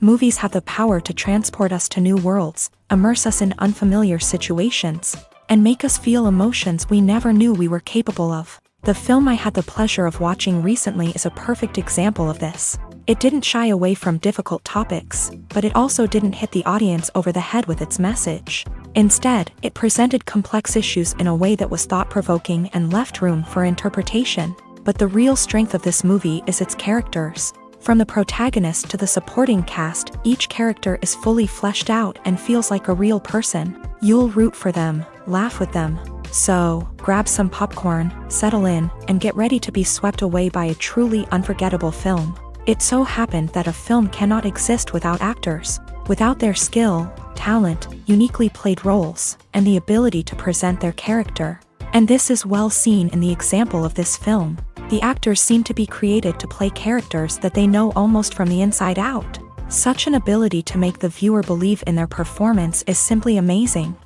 Movies have the power to transport us to new worlds, immerse us in unfamiliar situations, and make us feel emotions we never knew we were capable of. The film I had the pleasure of watching recently is a perfect example of this. It didn't shy away from difficult topics, but it also didn't hit the audience over the head with its message. Instead, it presented complex issues in a way that was thought-provoking and left room for interpretation. But the real strength of this movie is its characters. From the protagonist to the supporting cast, each character is fully fleshed out and feels like a real person. You'll root for them, laugh with them. So, grab some popcorn, settle in, and get ready to be swept away by a truly unforgettable film. It so happened that a film cannot exist without actors. Without their skill, talent, uniquely played roles, and the ability to present their character. And this is well seen in the example of this film. The actors seem to be created to play characters that they know almost from the inside out. Such an ability to make the viewer believe in their performance is simply amazing.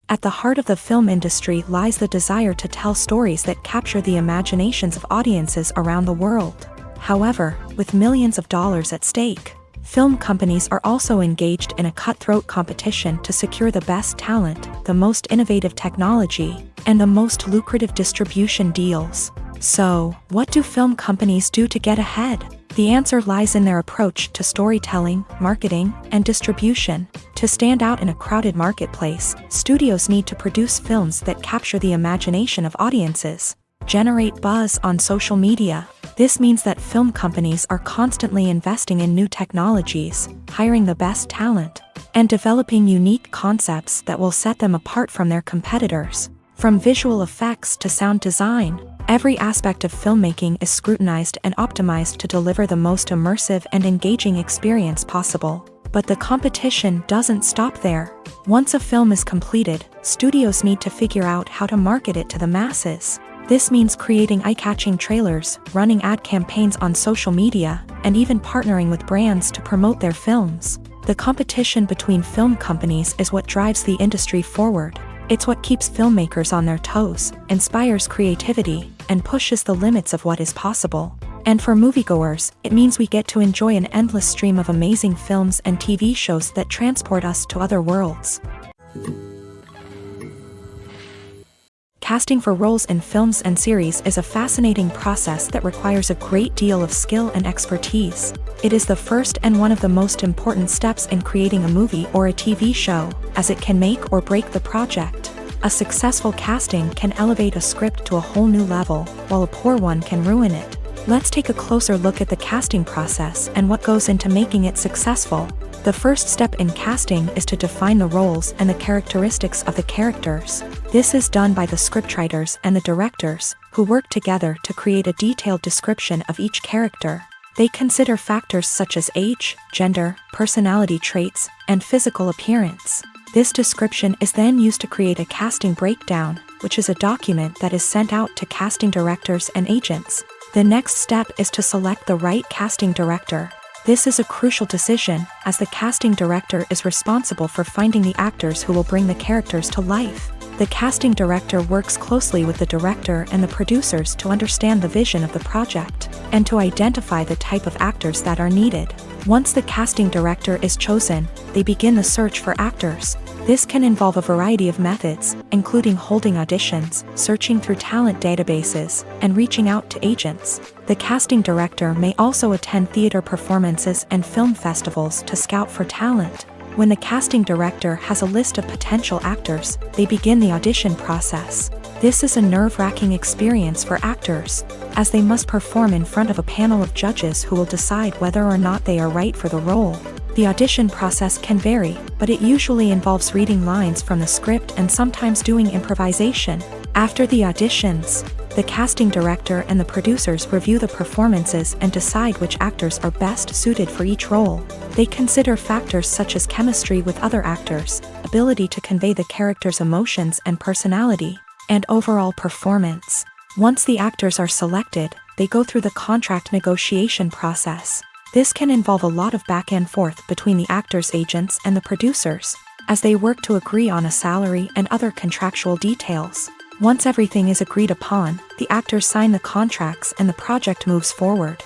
At the heart of the film industry lies the desire to tell stories that capture the imaginations of audiences around the world. However, with millions of dollars at stake, film companies are also engaged in a cutthroat competition to secure the best talent, the most innovative technology, and the most lucrative distribution deals. So, what do film companies do to get ahead? The answer lies in their approach to storytelling, marketing, and distribution. To stand out in a crowded marketplace, studios need to produce films that capture the imagination of audiences, generate buzz on social media. This means that film companies are constantly investing in new technologies, hiring the best talent, and developing unique concepts that will set them apart from their competitors. From visual effects to sound design, every aspect of filmmaking is scrutinized and optimized to deliver the most immersive and engaging experience possible. But the competition doesn't stop there. Once a film is completed, studios need to figure out how to market it to the masses. This means creating eye-catching trailers, running ad campaigns on social media, and even partnering with brands to promote their films. The competition between film companies is what drives the industry forward. It's what keeps filmmakers on their toes, inspires creativity, and pushes the limits of what is possible. And for moviegoers, it means we get to enjoy an endless stream of amazing films and TV shows that transport us to other worlds. Casting for roles in films and series is a fascinating process that requires a great deal of skill and expertise. It is the first and one of the most important steps in creating a movie or a TV show, as it can make or break the project. A successful casting can elevate a script to a whole new level, while a poor one can ruin it. Let's take a closer look at the casting process and what goes into making it successful. The first step in casting is to define the roles and the characteristics of the characters. This is done by the scriptwriters and the directors, who work together to create a detailed description of each character. They consider factors such as age, gender, personality traits, and physical appearance. This description is then used to create a casting breakdown, which is a document that is sent out to casting directors and agents. The next step is to select the right casting director. This is a crucial decision, as the casting director is responsible for finding the actors who will bring the characters to life. The casting director works closely with the director and the producers to understand the vision of the project, and to identify the type of actors that are needed. Once the casting director is chosen, they begin the search for actors. This can involve a variety of methods, including holding auditions, searching through talent databases, and reaching out to agents. The casting director may also attend theater performances and film festivals to scout for talent. When the casting director has a list of potential actors, they begin the audition process. This is a nerve-wracking experience for actors, as they must perform in front of a panel of judges who will decide whether or not they are right for the role. The audition process can vary, but it usually involves reading lines from the script and sometimes doing improvisation. After the auditions, the casting director and the producers review the performances and decide which actors are best suited for each role. They consider factors such as chemistry with other actors, ability to convey the character's emotions and personality, and overall performance. Once the actors are selected, they go through the contract negotiation process. This can involve a lot of back and forth between the actors' agents and the producers, as they work to agree on a salary and other contractual details. Once everything is agreed upon, the actors sign the contracts and the project moves forward.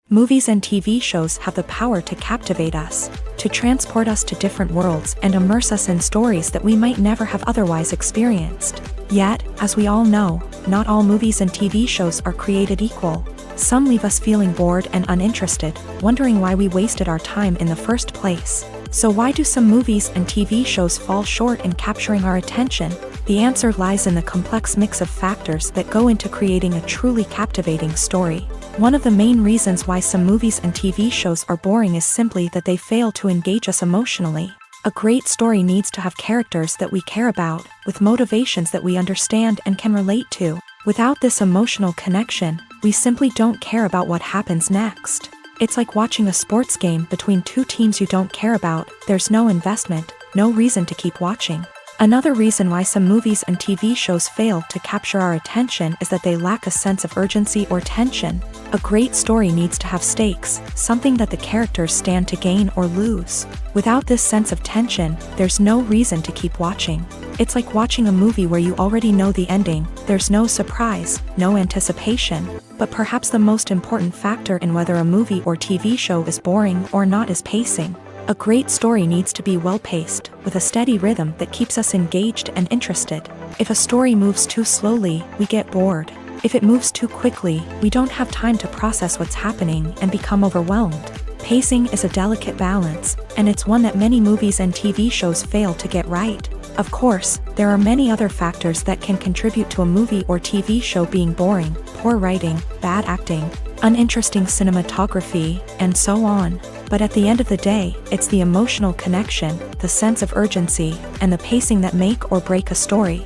Movies and TV shows have the power to captivate us, to transport us to different worlds and immerse us in stories that we might never have otherwise experienced. Yet, as we all know, not all movies and TV shows are created equal. Some leave us feeling bored and uninterested, wondering why we wasted our time in the first place. So why do some movies and TV shows fall short in capturing our attention? The answer lies in the complex mix of factors that go into creating a truly captivating story. One of the main reasons why some movies and TV shows are boring is simply that they fail to engage us emotionally. A great story needs to have characters that we care about, with motivations that we understand and can relate to. Without this emotional connection, we simply don't care about what happens next. It's like watching a sports game between two teams you don't care about. There's no investment, no reason to keep watching. Another reason why some movies and TV shows fail to capture our attention is that they lack a sense of urgency or tension. A great story needs to have stakes, something that the characters stand to gain or lose. Without this sense of tension, there's no reason to keep watching. It's like watching a movie where you already know the ending. There's no surprise, no anticipation. But perhaps the most important factor in whether a movie or TV show is boring or not is pacing. A great story needs to be well-paced, with a steady rhythm that keeps us engaged and interested. If a story moves too slowly, we get bored. If it moves too quickly, we don't have time to process what's happening and become overwhelmed. Pacing is a delicate balance, and it's one that many movies and TV shows fail to get right. Of course, there are many other factors that can contribute to a movie or TV show being boring: poor writing, bad acting, uninteresting cinematography, and so on. But at the end of the day, it's the emotional connection, the sense of urgency, and the pacing that make or break a story.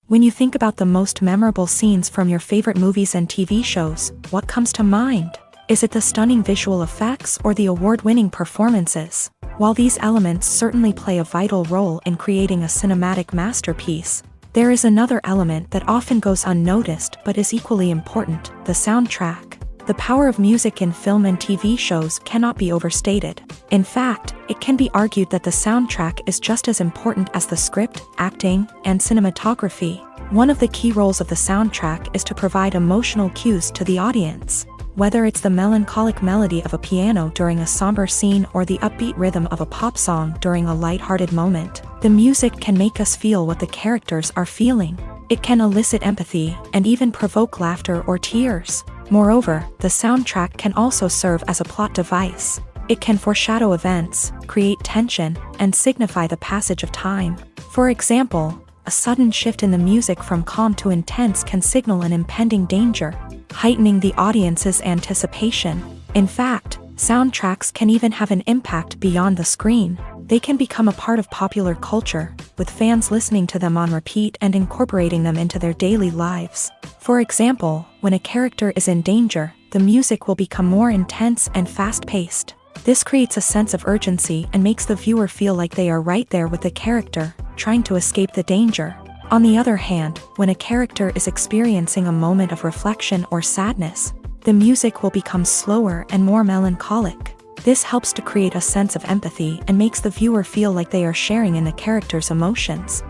When you think about the most memorable scenes from your favorite movies and TV shows, what comes to mind? Is it the stunning visual effects or the award-winning performances? While these elements certainly play a vital role in creating a cinematic masterpiece, there is another element that often goes unnoticed but is equally important: the soundtrack. The power of music in film and TV shows cannot be overstated. In fact, it can be argued that the soundtrack is just as important as the script, acting, and cinematography. One of the key roles of the soundtrack is to provide emotional cues to the audience. Whether it's the melancholic melody of a piano during a somber scene or the upbeat rhythm of a pop song during a light-hearted moment, the music can make us feel what the characters are feeling. It can elicit empathy and even provoke laughter or tears. Moreover, the soundtrack can also serve as a plot device. It can foreshadow events, create tension, and signify the passage of time. For example, a sudden shift in the music from calm to intense can signal an impending danger, heightening the audience's anticipation. In fact, soundtracks can even have an impact beyond the screen. They can become a part of popular culture, with fans listening to them on repeat and incorporating them into their daily lives. For example, when a character is in danger, the music will become more intense and fast-paced. This creates a sense of urgency and makes the viewer feel like they are right there with the character, trying to escape the danger. On the other hand, when a character is experiencing a moment of reflection or sadness, the music will become slower and more melancholic. This helps to create a sense of empathy and makes the viewer feel like they are sharing in the character's emotions.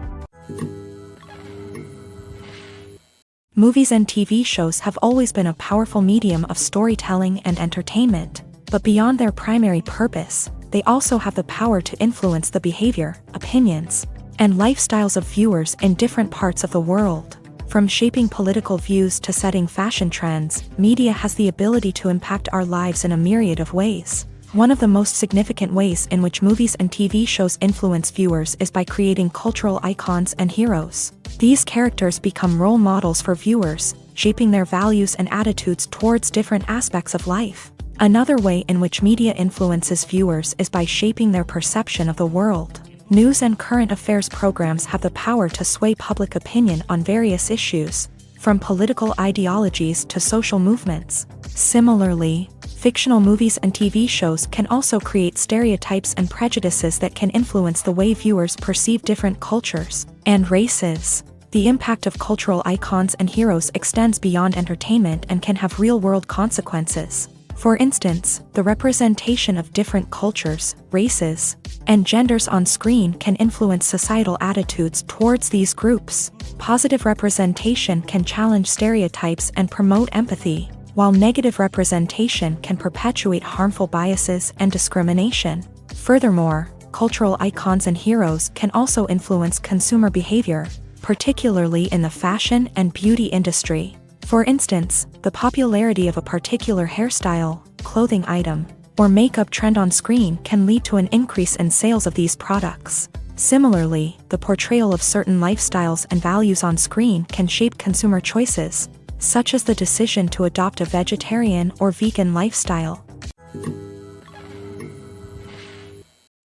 Movies and TV shows have always been a powerful medium of storytelling and entertainment, but beyond their primary purpose, they also have the power to influence the behavior, opinions, and lifestyles of viewers in different parts of the world. From shaping political views to setting fashion trends, media has the ability to impact our lives in a myriad of ways. One of the most significant ways in which movies and TV shows influence viewers is by creating cultural icons and heroes. These characters become role models for viewers, shaping their values and attitudes towards different aspects of life. Another way in which media influences viewers is by shaping their perception of the world. News and current affairs programs have the power to sway public opinion on various issues, from political ideologies to social movements. Similarly, fictional movies and TV shows can also create stereotypes and prejudices that can influence the way viewers perceive different cultures and races. The impact of cultural icons and heroes extends beyond entertainment and can have real-world consequences. For instance, the representation of different cultures, races, and genders on screen can influence societal attitudes towards these groups. Positive representation can challenge stereotypes and promote empathy, while negative representation can perpetuate harmful biases and discrimination. Furthermore, cultural icons and heroes can also influence consumer behavior, particularly in the fashion and beauty industry. For instance, the popularity of a particular hairstyle, clothing item, or makeup trend on screen can lead to an increase in sales of these products. Similarly, the portrayal of certain lifestyles and values on screen can shape consumer choices, such as the decision to adopt a vegetarian or vegan lifestyle.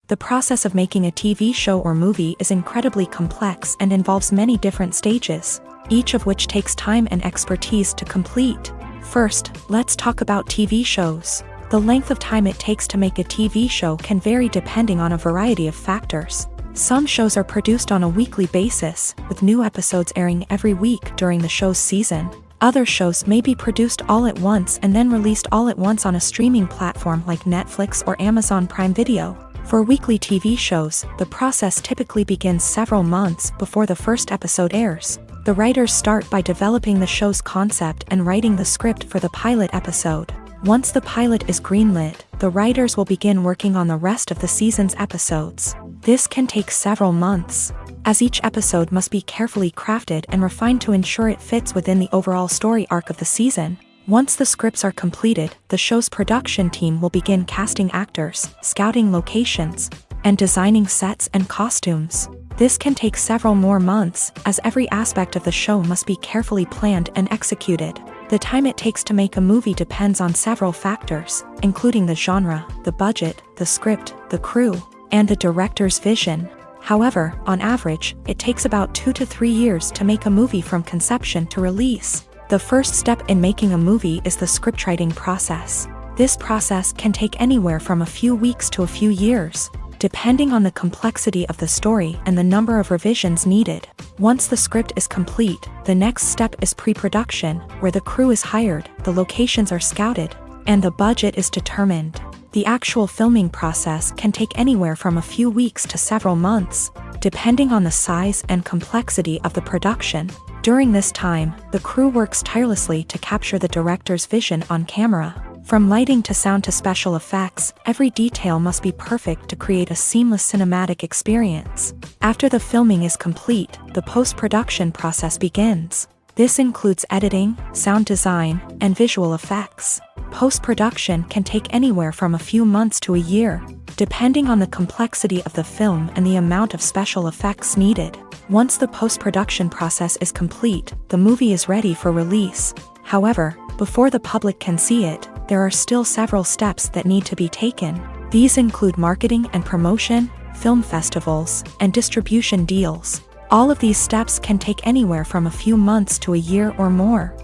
The process of making a TV show or movie is incredibly complex and involves many different stages, each of which takes time and expertise to complete. First, let's talk about TV shows. The length of time it takes to make a TV show can vary depending on a variety of factors. Some shows are produced on a weekly basis, with new episodes airing every week during the show's season. Other shows may be produced all at once and then released all at once on a streaming platform like Netflix or Amazon Prime Video. For weekly TV shows, the process typically begins several months before the first episode airs. The writers start by developing the show's concept and writing the script for the pilot episode. Once the pilot is greenlit, the writers will begin working on the rest of the season's episodes. This can take several months, as each episode must be carefully crafted and refined to ensure it fits within the overall story arc of the season. Once the scripts are completed, the show's production team will begin casting actors, scouting locations, and designing sets and costumes. This can take several more months, as every aspect of the show must be carefully planned and executed. The time it takes to make a movie depends on several factors, including the genre, the budget, the script, the crew, and the director's vision. However, on average, it takes about 2 to 3 years to make a movie from conception to release. The first step in making a movie is the scriptwriting process. This process can take anywhere from a few weeks to a few years, depending on the complexity of the story and the number of revisions needed. Once the script is complete, the next step is pre-production, where the crew is hired, the locations are scouted, and the budget is determined. The actual filming process can take anywhere from a few weeks to several months, depending on the size and complexity of the production. During this time, the crew works tirelessly to capture the director's vision on camera. From lighting to sound to special effects, every detail must be perfect to create a seamless cinematic experience. After the filming is complete, the post-production process begins. This includes editing, sound design, and visual effects. Post-production can take anywhere from a few months to a year, depending on the complexity of the film and the amount of special effects needed. Once the post-production process is complete, the movie is ready for release. However, before the public can see it, there are still several steps that need to be taken. These include marketing and promotion, film festivals, and distribution deals. All of these steps can take anywhere from a few months to a year or more.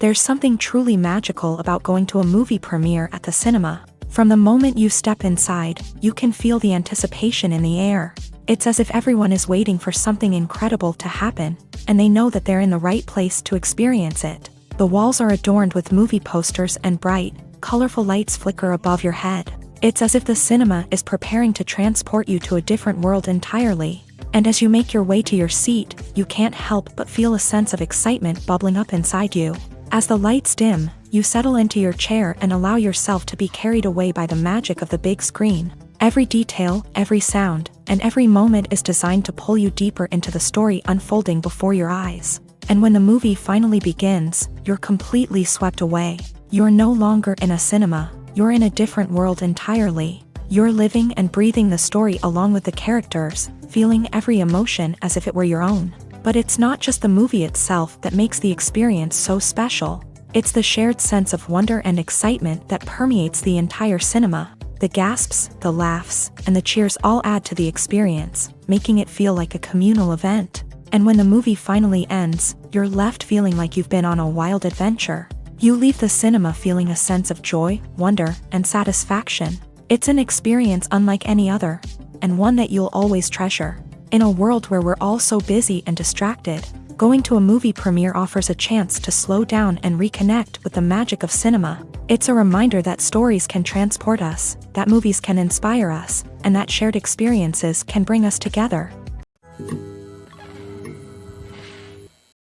There's something truly magical about going to a movie premiere at the cinema. From the moment you step inside, you can feel the anticipation in the air. It's as if everyone is waiting for something incredible to happen, and they know that they're in the right place to experience it. The walls are adorned with movie posters and bright, colorful lights flicker above your head. It's as if the cinema is preparing to transport you to a different world entirely. And as you make your way to your seat, you can't help but feel a sense of excitement bubbling up inside you. As the lights dim, you settle into your chair and allow yourself to be carried away by the magic of the big screen. Every detail, every sound, and every moment is designed to pull you deeper into the story unfolding before your eyes. And when the movie finally begins, you're completely swept away. You're no longer in a cinema, you're in a different world entirely. You're living and breathing the story along with the characters, feeling every emotion as if it were your own. But it's not just the movie itself that makes the experience so special. It's the shared sense of wonder and excitement that permeates the entire cinema. The gasps, the laughs, and the cheers all add to the experience, making it feel like a communal event. And when the movie finally ends, you're left feeling like you've been on a wild adventure. You leave the cinema feeling a sense of joy, wonder, and satisfaction. It's an experience unlike any other, and one that you'll always treasure. In a world where we're all so busy and distracted, Going to a movie premiere offers a chance to slow down and reconnect with the magic of cinema. It's a reminder that stories can transport us, that movies can inspire us, and that shared experiences can bring us together.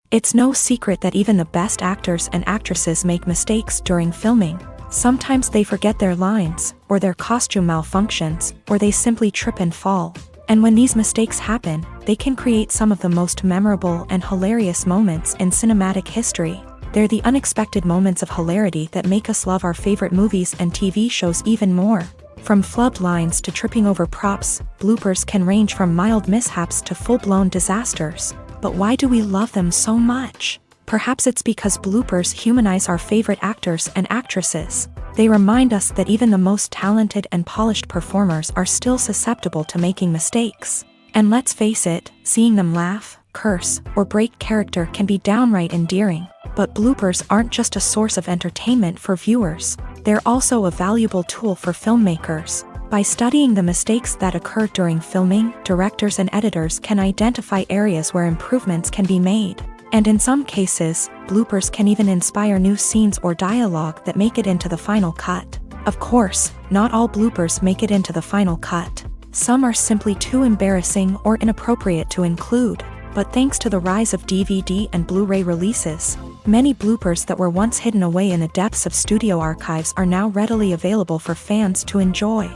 It's no secret that even the best actors and actresses make mistakes during filming. Sometimes they forget their lines, or their costume malfunctions, or they simply trip and fall. And when these mistakes happen, they can create some of the most memorable and hilarious moments in cinematic history. They're the unexpected moments of hilarity that make us love our favorite movies and TV shows even more. From flubbed lines to tripping over props, bloopers can range from mild mishaps to full-blown disasters. But why do we love them so much? Perhaps it's because bloopers humanize our favorite actors and actresses. They remind us that even the most talented and polished performers are still susceptible to making mistakes. And let's face it, seeing them laugh, curse, or break character can be downright endearing. But bloopers aren't just a source of entertainment for viewers. They're also a valuable tool for filmmakers. By studying the mistakes that occur during filming, directors and editors can identify areas where improvements can be made. And in some cases, bloopers can even inspire new scenes or dialogue that make it into the final cut. Of course, not all bloopers make it into the final cut. Some are simply too embarrassing or inappropriate to include. But thanks to the rise of DVD and Blu-ray releases, many bloopers that were once hidden away in the depths of studio archives are now readily available for fans to enjoy.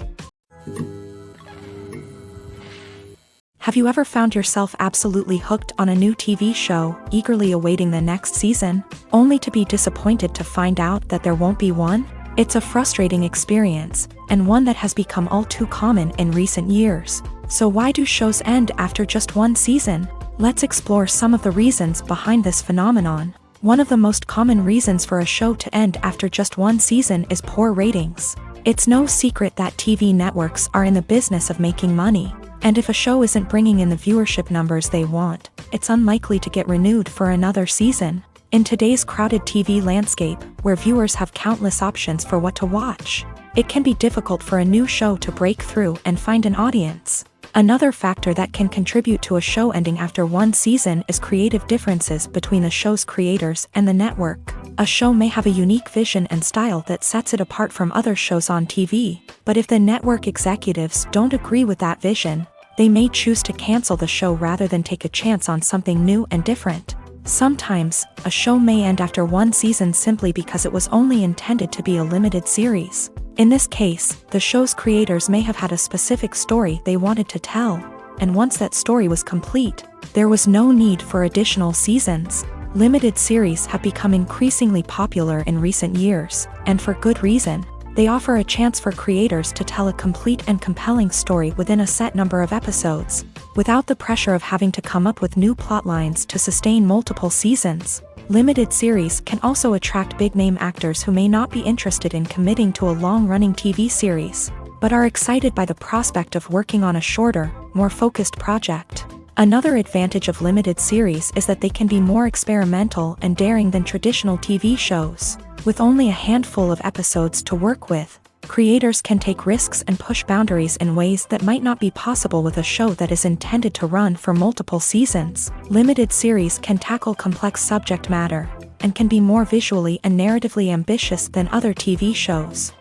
Have you ever found yourself absolutely hooked on a new TV show, eagerly awaiting the next season, only to be disappointed to find out that there won't be one? It's a frustrating experience, and one that has become all too common in recent years. So why do shows end after just one season? Let's explore some of the reasons behind this phenomenon. One of the most common reasons for a show to end after just one season is poor ratings. It's no secret that TV networks are in the business of making money. And if a show isn't bringing in the viewership numbers they want, it's unlikely to get renewed for another season. In today's crowded TV landscape, where viewers have countless options for what to watch, it can be difficult for a new show to break through and find an audience. Another factor that can contribute to a show ending after one season is creative differences between the show's creators and the network. A show may have a unique vision and style that sets it apart from other shows on TV, but if the network executives don't agree with that vision, they may choose to cancel the show rather than take a chance on something new and different. Sometimes, a show may end after one season simply because it was only intended to be a limited series. In this case, the show's creators may have had a specific story they wanted to tell, and once that story was complete, there was no need for additional seasons. Limited series have become increasingly popular in recent years, and for good reason. They offer a chance for creators to tell a complete and compelling story within a set number of episodes, without the pressure of having to come up with new plotlines to sustain multiple seasons. Limited series can also attract big-name actors who may not be interested in committing to a long-running TV series, but are excited by the prospect of working on a shorter, more focused project. Another advantage of limited series is that they can be more experimental and daring than traditional TV shows. With only a handful of episodes to work with, creators can take risks and push boundaries in ways that might not be possible with a show that is intended to run for multiple seasons. Limited series can tackle complex subject matter, and can be more visually and narratively ambitious than other TV shows.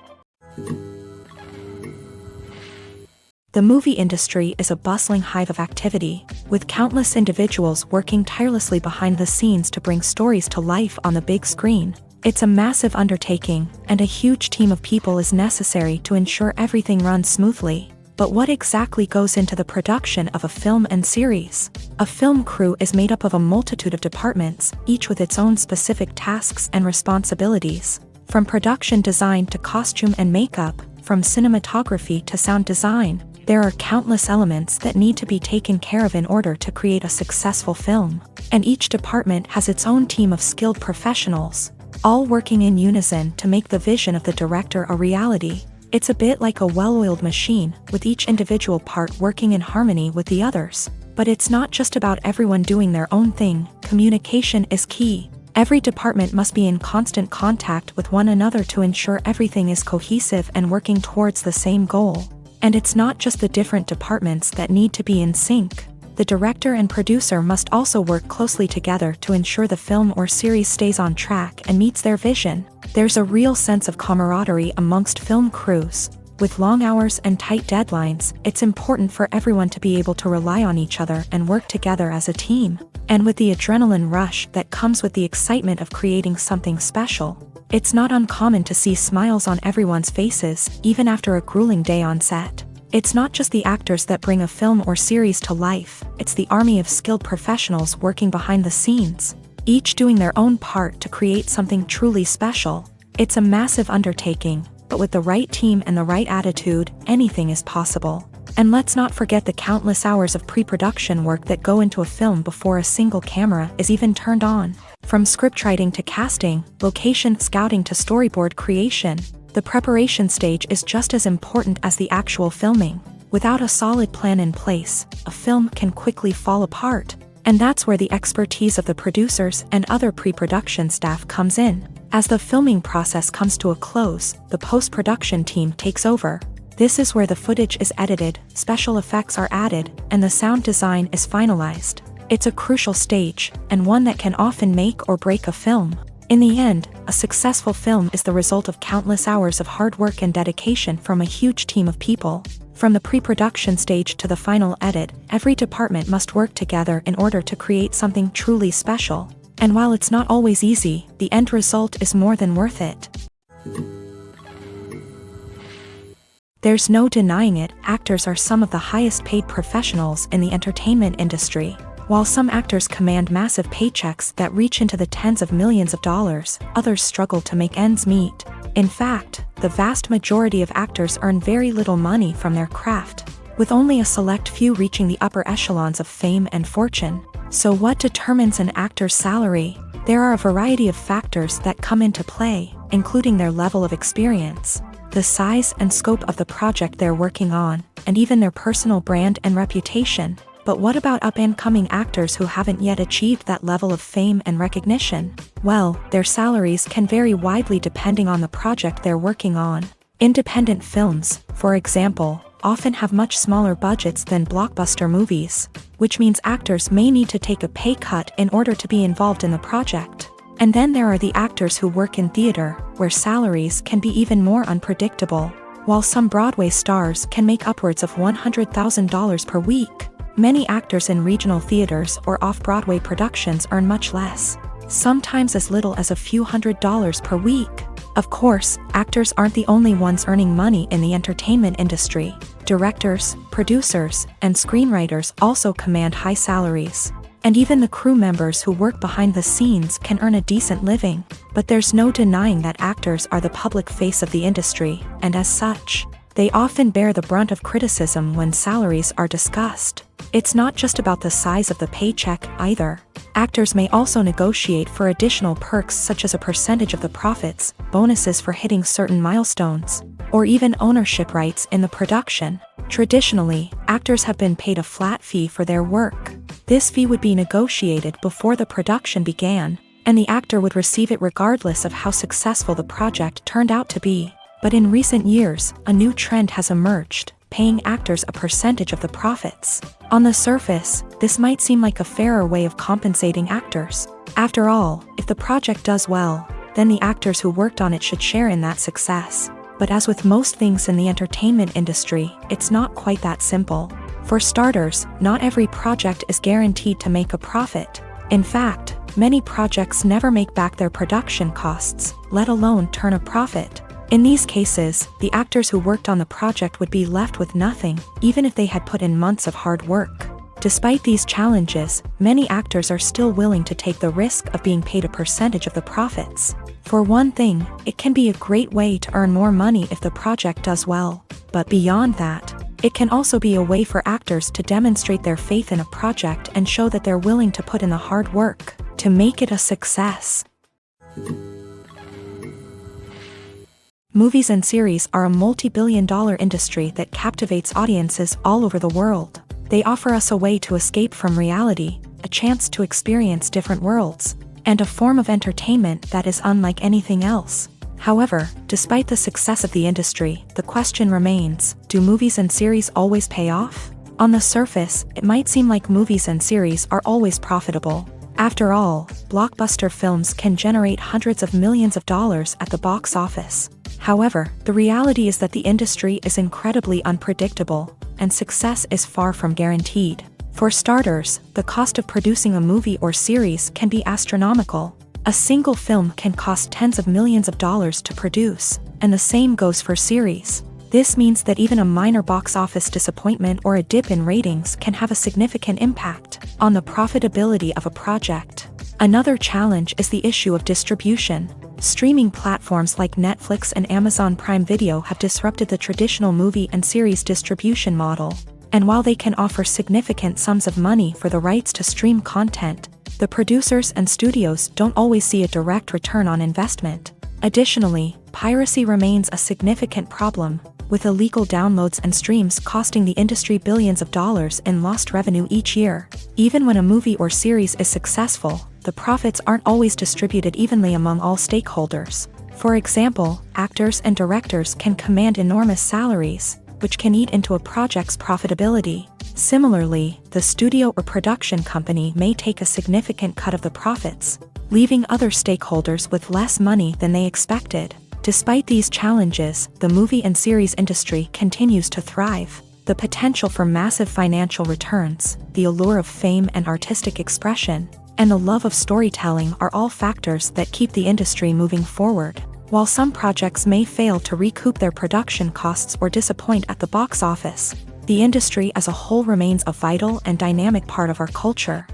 The movie industry is a bustling hive of activity, with countless individuals working tirelessly behind the scenes to bring stories to life on the big screen. It's a massive undertaking, and a huge team of people is necessary to ensure everything runs smoothly. But what exactly goes into the production of a film and series? A film crew is made up of a multitude of departments, each with its own specific tasks and responsibilities. From production design to costume and makeup, from cinematography to sound design, there are countless elements that need to be taken care of in order to create a successful film. And each department has its own team of skilled professionals, all working in unison to make the vision of the director a reality. It's a bit like a well-oiled machine, with each individual part working in harmony with the others. But it's not just about everyone doing their own thing. Communication is key. Every department must be in constant contact with one another to ensure everything is cohesive and working towards the same goal. And it's not just the different departments that need to be in sync. The director and producer must also work closely together to ensure the film or series stays on track and meets their vision. There's a real sense of camaraderie amongst film crews. With long hours and tight deadlines, it's important for everyone to be able to rely on each other and work together as a team. And with the adrenaline rush that comes with the excitement of creating something special, it's not uncommon to see smiles on everyone's faces, even after a grueling day on set. It's not just the actors that bring a film or series to life, it's the army of skilled professionals working behind the scenes, each doing their own part to create something truly special. It's a massive undertaking, but with the right team and the right attitude, anything is possible. And let's not forget the countless hours of pre-production work that go into a film before a single camera is even turned on. From scriptwriting to casting, location scouting to storyboard creation, the preparation stage is just as important as the actual filming. Without a solid plan in place, a film can quickly fall apart. And that's where the expertise of the producers and other pre-production staff comes in. As the filming process comes to a close, the post-production team takes over. This is where the footage is edited, special effects are added, and the sound design is finalized. It's a crucial stage, and one that can often make or break a film. In the end, a successful film is the result of countless hours of hard work and dedication from a huge team of people. From the pre-production stage to the final edit, every department must work together in order to create something truly special. And while it's not always easy, the end result is more than worth it. There's no denying it, actors are some of the highest paid professionals in the entertainment industry. While some actors command massive paychecks that reach into the tens of millions of dollars, others struggle to make ends meet. In fact, the vast majority of actors earn very little money from their craft, with only a select few reaching the upper echelons of fame and fortune. So what determines an actor's salary? There are a variety of factors that come into play, including their level of experience, the size and scope of the project they're working on, and even their personal brand and reputation. But what about up-and-coming actors who haven't yet achieved that level of fame and recognition? Well, their salaries can vary widely depending on the project they're working on. Independent films, for example, often have much smaller budgets than blockbuster movies, which means actors may need to take a pay cut in order to be involved in the project. And then there are the actors who work in theater, where salaries can be even more unpredictable. While some Broadway stars can make upwards of $100,000 per week, many actors in regional theaters or off-Broadway productions earn much less, sometimes as little as a few $100s per week. Of course, actors aren't the only ones earning money in the entertainment industry. Directors, producers, and screenwriters also command high salaries. And even the crew members who work behind the scenes can earn a decent living. But there's no denying that actors are the public face of the industry, and as such, they often bear the brunt of criticism when salaries are discussed. It's not just about the size of the paycheck, either. Actors may also negotiate for additional perks such as a percentage of the profits, bonuses for hitting certain milestones, or even ownership rights in the production. Traditionally, actors have been paid a flat fee for their work. This fee would be negotiated before the production began, and the actor would receive it regardless of how successful the project turned out to be. But in recent years, a new trend has emerged, paying actors a percentage of the profits. On the surface, this might seem like a fairer way of compensating actors. After all, if the project does well, then the actors who worked on it should share in that success. But as with most things in the entertainment industry, it's not quite that simple. For starters, not every project is guaranteed to make a profit. In fact, many projects never make back their production costs, let alone turn a profit. In these cases, the actors who worked on the project would be left with nothing, even if they had put in months of hard work. Despite these challenges, many actors are still willing to take the risk of being paid a percentage of the profits. For one thing, it can be a great way to earn more money if the project does well. But beyond that, it can also be a way for actors to demonstrate their faith in a project and show that they're willing to put in the hard work to make it a success. Movies and series are a multi-billion-dollar industry that captivates audiences all over the world. They offer us a way to escape from reality, a chance to experience different worlds, and a form of entertainment that is unlike anything else. However, despite the success of the industry, the question remains, do movies and series always pay off? On the surface, it might seem like movies and series are always profitable. After all, blockbuster films can generate hundreds of millions of dollars at the box office. However, the reality is that the industry is incredibly unpredictable, and success is far from guaranteed. For starters, the cost of producing a movie or series can be astronomical. A single film can cost tens of millions of dollars to produce, and the same goes for series. This means that even a minor box office disappointment or a dip in ratings can have a significant impact on the profitability of a project. Another challenge is the issue of distribution. Streaming platforms like Netflix and Amazon Prime Video have disrupted the traditional movie and series distribution model. And while they can offer significant sums of money for the rights to stream content, the producers and studios don't always see a direct return on investment. Additionally, piracy remains a significant problem, with illegal downloads and streams costing the industry billions of dollars in lost revenue each year. Even when a movie or series is successful, the profits aren't always distributed evenly among all stakeholders. For example, actors and directors can command enormous salaries, which can eat into a project's profitability. Similarly, the studio or production company may take a significant cut of the profits, leaving other stakeholders with less money than they expected. Despite these challenges, the movie and series industry continues to thrive. The potential for massive financial returns, the allure of fame and artistic expression, and the love of storytelling are all factors that keep the industry moving forward. While some projects may fail to recoup their production costs or disappoint at the box office, the industry as a whole remains a vital and dynamic part of our culture.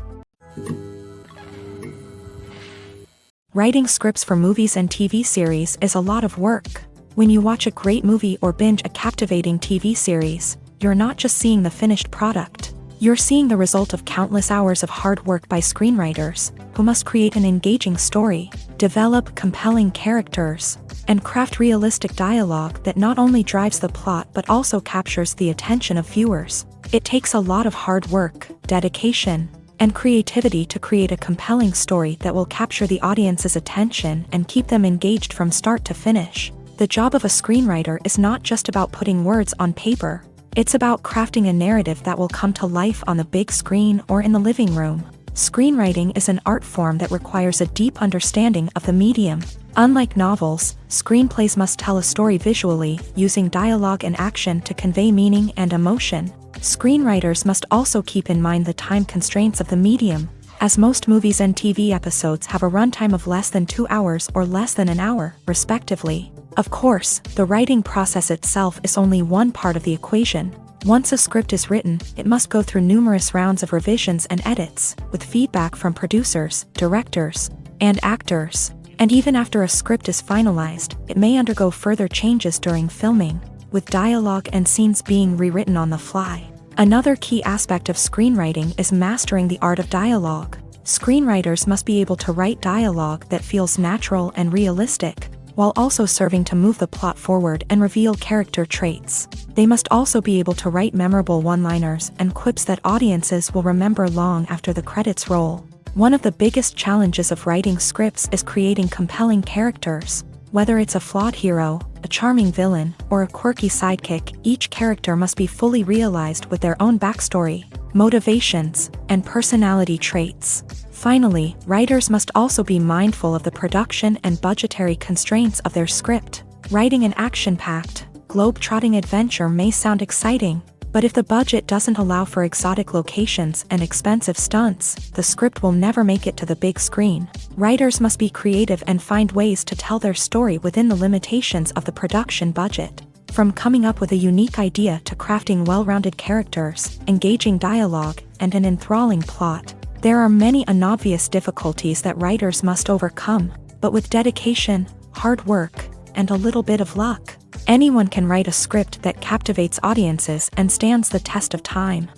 Writing scripts for movies and TV series is a lot of work. When you watch a great movie or binge a captivating TV series, you're not just seeing the finished product. You're seeing the result of countless hours of hard work by screenwriters, who must create an engaging story, develop compelling characters, and craft realistic dialogue that not only drives the plot but also captures the attention of viewers. It takes a lot of hard work, dedication, and creativity to create a compelling story that will capture the audience's attention and keep them engaged from start to finish. The job of a screenwriter is not just about putting words on paper. It's about crafting a narrative that will come to life on the big screen or in the living room. Screenwriting is an art form that requires a deep understanding of the medium. Unlike novels, screenplays must tell a story visually, using dialogue and action to convey meaning and emotion. Screenwriters must also keep in mind the time constraints of the medium, as most movies and TV episodes have a runtime of less than 2 hours or less than an hour, respectively. Of course, the writing process itself is only one part of the equation. Once a script is written, it must go through numerous rounds of revisions and edits, with feedback from producers, directors, and actors. And even after a script is finalized, it may undergo further changes during filming, with dialogue and scenes being rewritten on the fly. Another key aspect of screenwriting is mastering the art of dialogue. Screenwriters must be able to write dialogue that feels natural and realistic, while also serving to move the plot forward and reveal character traits. They must also be able to write memorable one-liners and quips that audiences will remember long after the credits roll. One of the biggest challenges of writing scripts is creating compelling characters. Whether it's a flawed hero, a charming villain, or a quirky sidekick, each character must be fully realized with their own backstory, motivations, and personality traits. Finally, writers must also be mindful of the production and budgetary constraints of their script. Writing an action-packed, globe-trotting adventure may sound exciting, but if the budget doesn't allow for exotic locations and expensive stunts, the script will never make it to the big screen. Writers must be creative and find ways to tell their story within the limitations of the production budget. From coming up with a unique idea to crafting well-rounded characters, engaging dialogue, and an enthralling plot, there are many unobvious difficulties that writers must overcome, but with dedication, hard work, and a little bit of luck, anyone can write a script that captivates audiences and stands the test of time.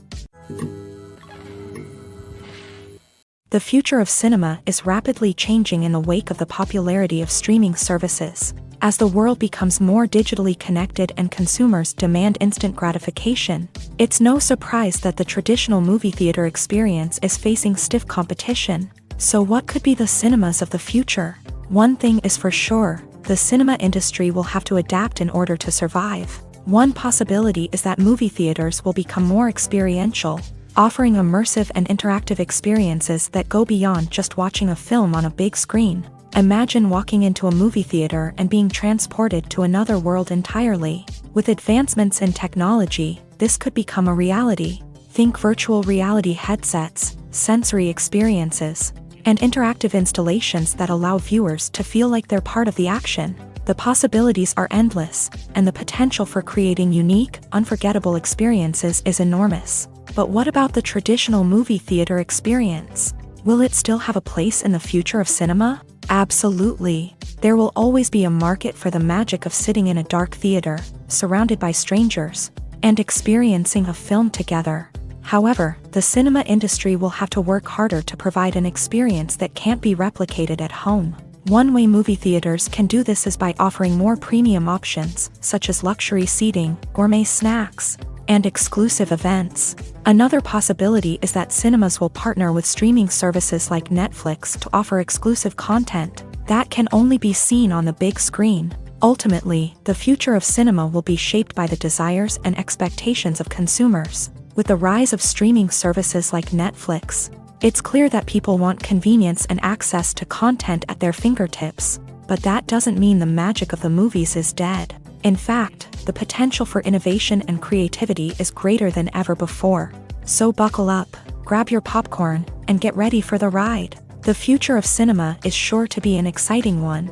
The future of cinema is rapidly changing in the wake of the popularity of streaming services. As the world becomes more digitally connected and consumers demand instant gratification, it's no surprise that the traditional movie theater experience is facing stiff competition. So what could be the cinemas of the future? One thing is for sure, the cinema industry will have to adapt in order to survive. One possibility is that movie theaters will become more experiential, offering immersive and interactive experiences that go beyond just watching a film on a big screen. Imagine walking into a movie theater and being transported to another world entirely. With advancements in technology, this could become a reality. Think virtual reality headsets, sensory experiences, and interactive installations that allow viewers to feel like they're part of the action. The possibilities are endless, and the potential for creating unique, unforgettable experiences is enormous. But what about the traditional movie theater experience? Will it still have a place in the future of cinema? Absolutely. There will always be a market for the magic of sitting in a dark theater, surrounded by strangers, and experiencing a film together. However, the cinema industry will have to work harder to provide an experience that can't be replicated at home. One way movie theaters can do this is by offering more premium options, such as luxury seating, gourmet snacks, and exclusive events. Another possibility is that cinemas will partner with streaming services like Netflix to offer exclusive content that can only be seen on the big screen. Ultimately, the future of cinema will be shaped by the desires and expectations of consumers. With the rise of streaming services like Netflix, it's clear that people want convenience and access to content at their fingertips. But that doesn't mean the magic of the movies is dead. In fact, the potential for innovation and creativity is greater than ever before. So buckle up, grab your popcorn, and get ready for the ride. The future of cinema is sure to be an exciting one.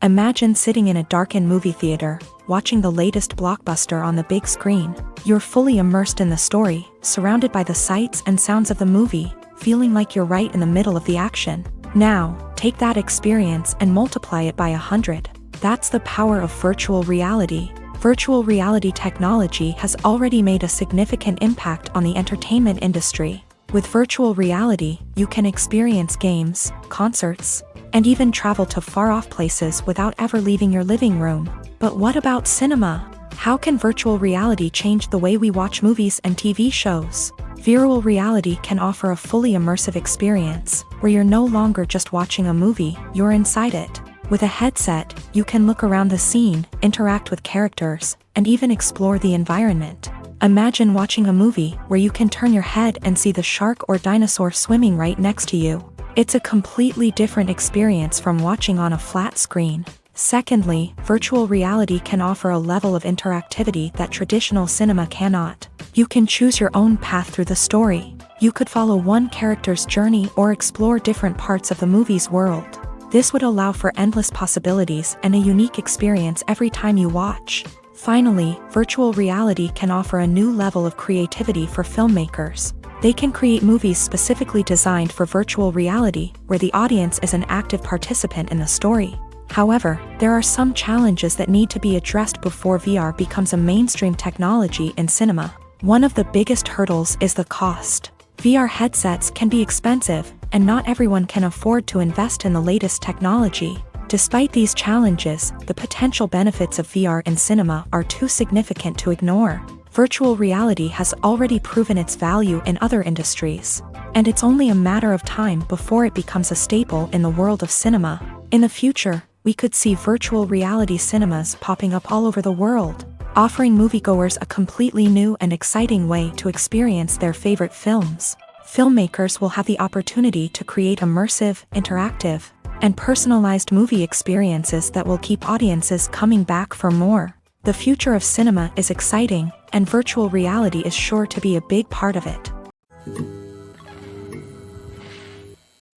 Imagine sitting in a darkened movie theater, watching the latest blockbuster on the big screen. You're fully immersed in the story, surrounded by the sights and sounds of the movie, feeling like you're right in the middle of the action. Now, take that experience and multiply it by 100. That's the power of virtual reality. Virtual reality technology has already made a significant impact on the entertainment industry. With virtual reality, you can experience games, concerts, and even travel to far-off places without ever leaving your living room. But what about cinema? How can virtual reality change the way we watch movies and TV shows? Virtual reality can offer a fully immersive experience, where you're no longer just watching a movie, you're inside it. With a headset, you can look around the scene, interact with characters, and even explore the environment. Imagine watching a movie where you can turn your head and see the shark or dinosaur swimming right next to you. It's a completely different experience from watching on a flat screen. Secondly, virtual reality can offer a level of interactivity that traditional cinema cannot. You can choose your own path through the story. You could follow one character's journey or explore different parts of the movie's world. This would allow for endless possibilities and a unique experience every time you watch. Finally, virtual reality can offer a new level of creativity for filmmakers. They can create movies specifically designed for virtual reality, where the audience is an active participant in the story. However, there are some challenges that need to be addressed before VR becomes a mainstream technology in cinema. One of the biggest hurdles is the cost. VR headsets can be expensive, and not everyone can afford to invest in the latest technology. Despite these challenges, the potential benefits of VR in cinema are too significant to ignore. Virtual reality has already proven its value in other industries, and it's only a matter of time before it becomes a staple in the world of cinema. In the future, we could see virtual reality cinemas popping up all over the world, offering moviegoers a completely new and exciting way to experience their favorite films. Filmmakers will have the opportunity to create immersive, interactive, and personalized movie experiences that will keep audiences coming back for more. The future of cinema is exciting, and virtual reality is sure to be a big part of it.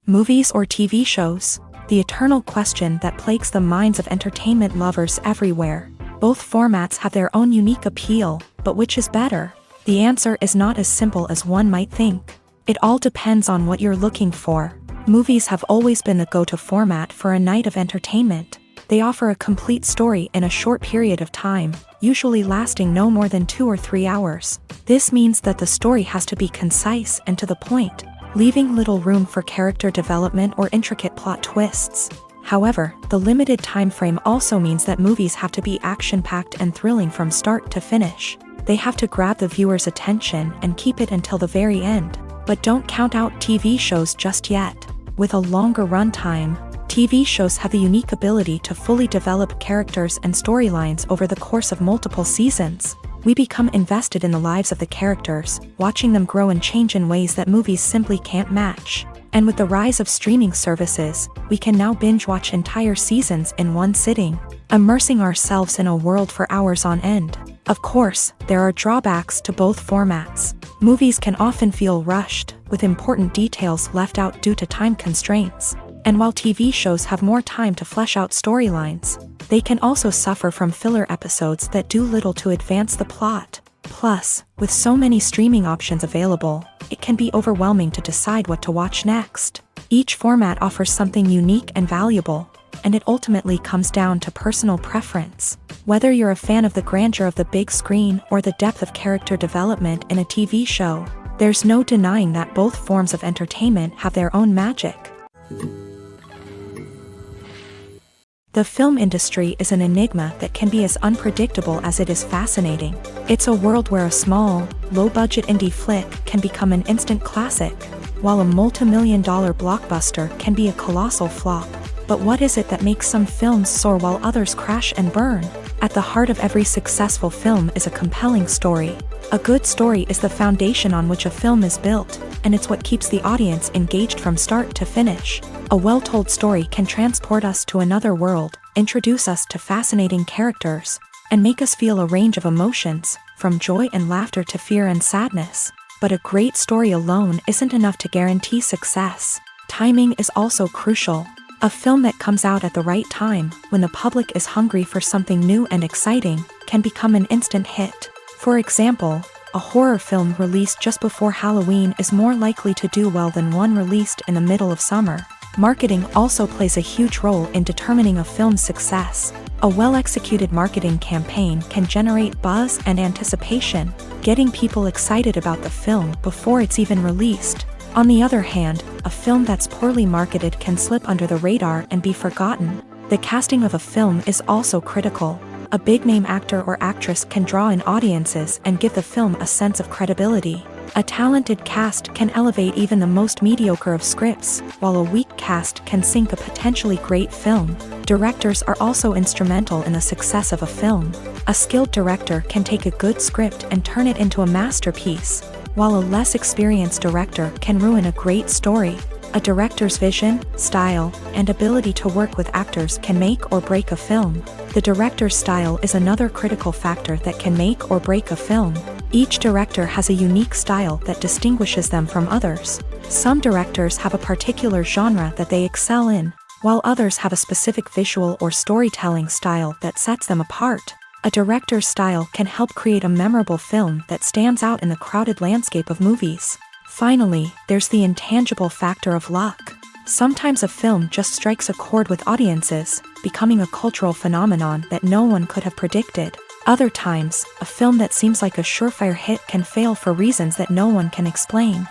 Movies or TV shows? The eternal question that plagues the minds of entertainment lovers everywhere. Both formats have their own unique appeal, but which is better? The answer is not as simple as one might think. It all depends on what you're looking for. Movies have always been the go-to format for a night of entertainment. They offer a complete story in a short period of time, usually lasting no more than 2 or 3 hours. This means that the story has to be concise and to the point, leaving little room for character development or intricate plot twists. However, the limited time frame also means that movies have to be action-packed and thrilling from start to finish. They have to grab the viewer's attention and keep it until the very end. But don't count out TV shows just yet. With a longer runtime, TV shows have the unique ability to fully develop characters and storylines over the course of multiple seasons. We become invested in the lives of the characters, watching them grow and change in ways that movies simply can't match. And with the rise of streaming services, we can now binge-watch entire seasons in one sitting, immersing ourselves in a world for hours on end. Of course, there are drawbacks to both formats. Movies can often feel rushed, with important details left out due to time constraints. And while TV shows have more time to flesh out storylines, they can also suffer from filler episodes that do little to advance the plot. Plus, with so many streaming options available, it can be overwhelming to decide what to watch next. Each format offers something unique and valuable, and it ultimately comes down to personal preference. Whether you're a fan of the grandeur of the big screen or the depth of character development in a TV show, there's no denying that both forms of entertainment have their own magic. The film industry is an enigma that can be as unpredictable as it is fascinating. It's a world where a small, low-budget indie flick can become an instant classic, while a multi-million-dollar blockbuster can be a colossal flop. But what is it that makes some films soar while others crash and burn? At the heart of every successful film is a compelling story. A good story is the foundation on which a film is built, and it's what keeps the audience engaged from start to finish. A well-told story can transport us to another world, introduce us to fascinating characters, and make us feel a range of emotions, from joy and laughter to fear and sadness. But a great story alone isn't enough to guarantee success. Timing is also crucial. A film that comes out at the right time, when the public is hungry for something new and exciting, can become an instant hit. For example, a horror film released just before Halloween is more likely to do well than one released in the middle of summer. Marketing also plays a huge role in determining a film's success. A well-executed marketing campaign can generate buzz and anticipation, getting people excited about the film before it's even released. On the other hand, a film that's poorly marketed can slip under the radar and be forgotten. The casting of a film is also critical. A big-name actor or actress can draw in audiences and give the film a sense of credibility. A talented cast can elevate even the most mediocre of scripts, while a weak cast can sink a potentially great film. Directors are also instrumental in the success of a film. A skilled director can take a good script and turn it into a masterpiece, while a less experienced director can ruin a great story. A director's vision, style, and ability to work with actors can make or break a film. The director's style is another critical factor that can make or break a film. Each director has a unique style that distinguishes them from others. Some directors have a particular genre that they excel in, while others have a specific visual or storytelling style that sets them apart. A director's style can help create a memorable film that stands out in the crowded landscape of movies. Finally, there's the intangible factor of luck. Sometimes a film just strikes a chord with audiences, becoming a cultural phenomenon that no one could have predicted. Other times, a film that seems like a surefire hit can fail for reasons that no one can explain.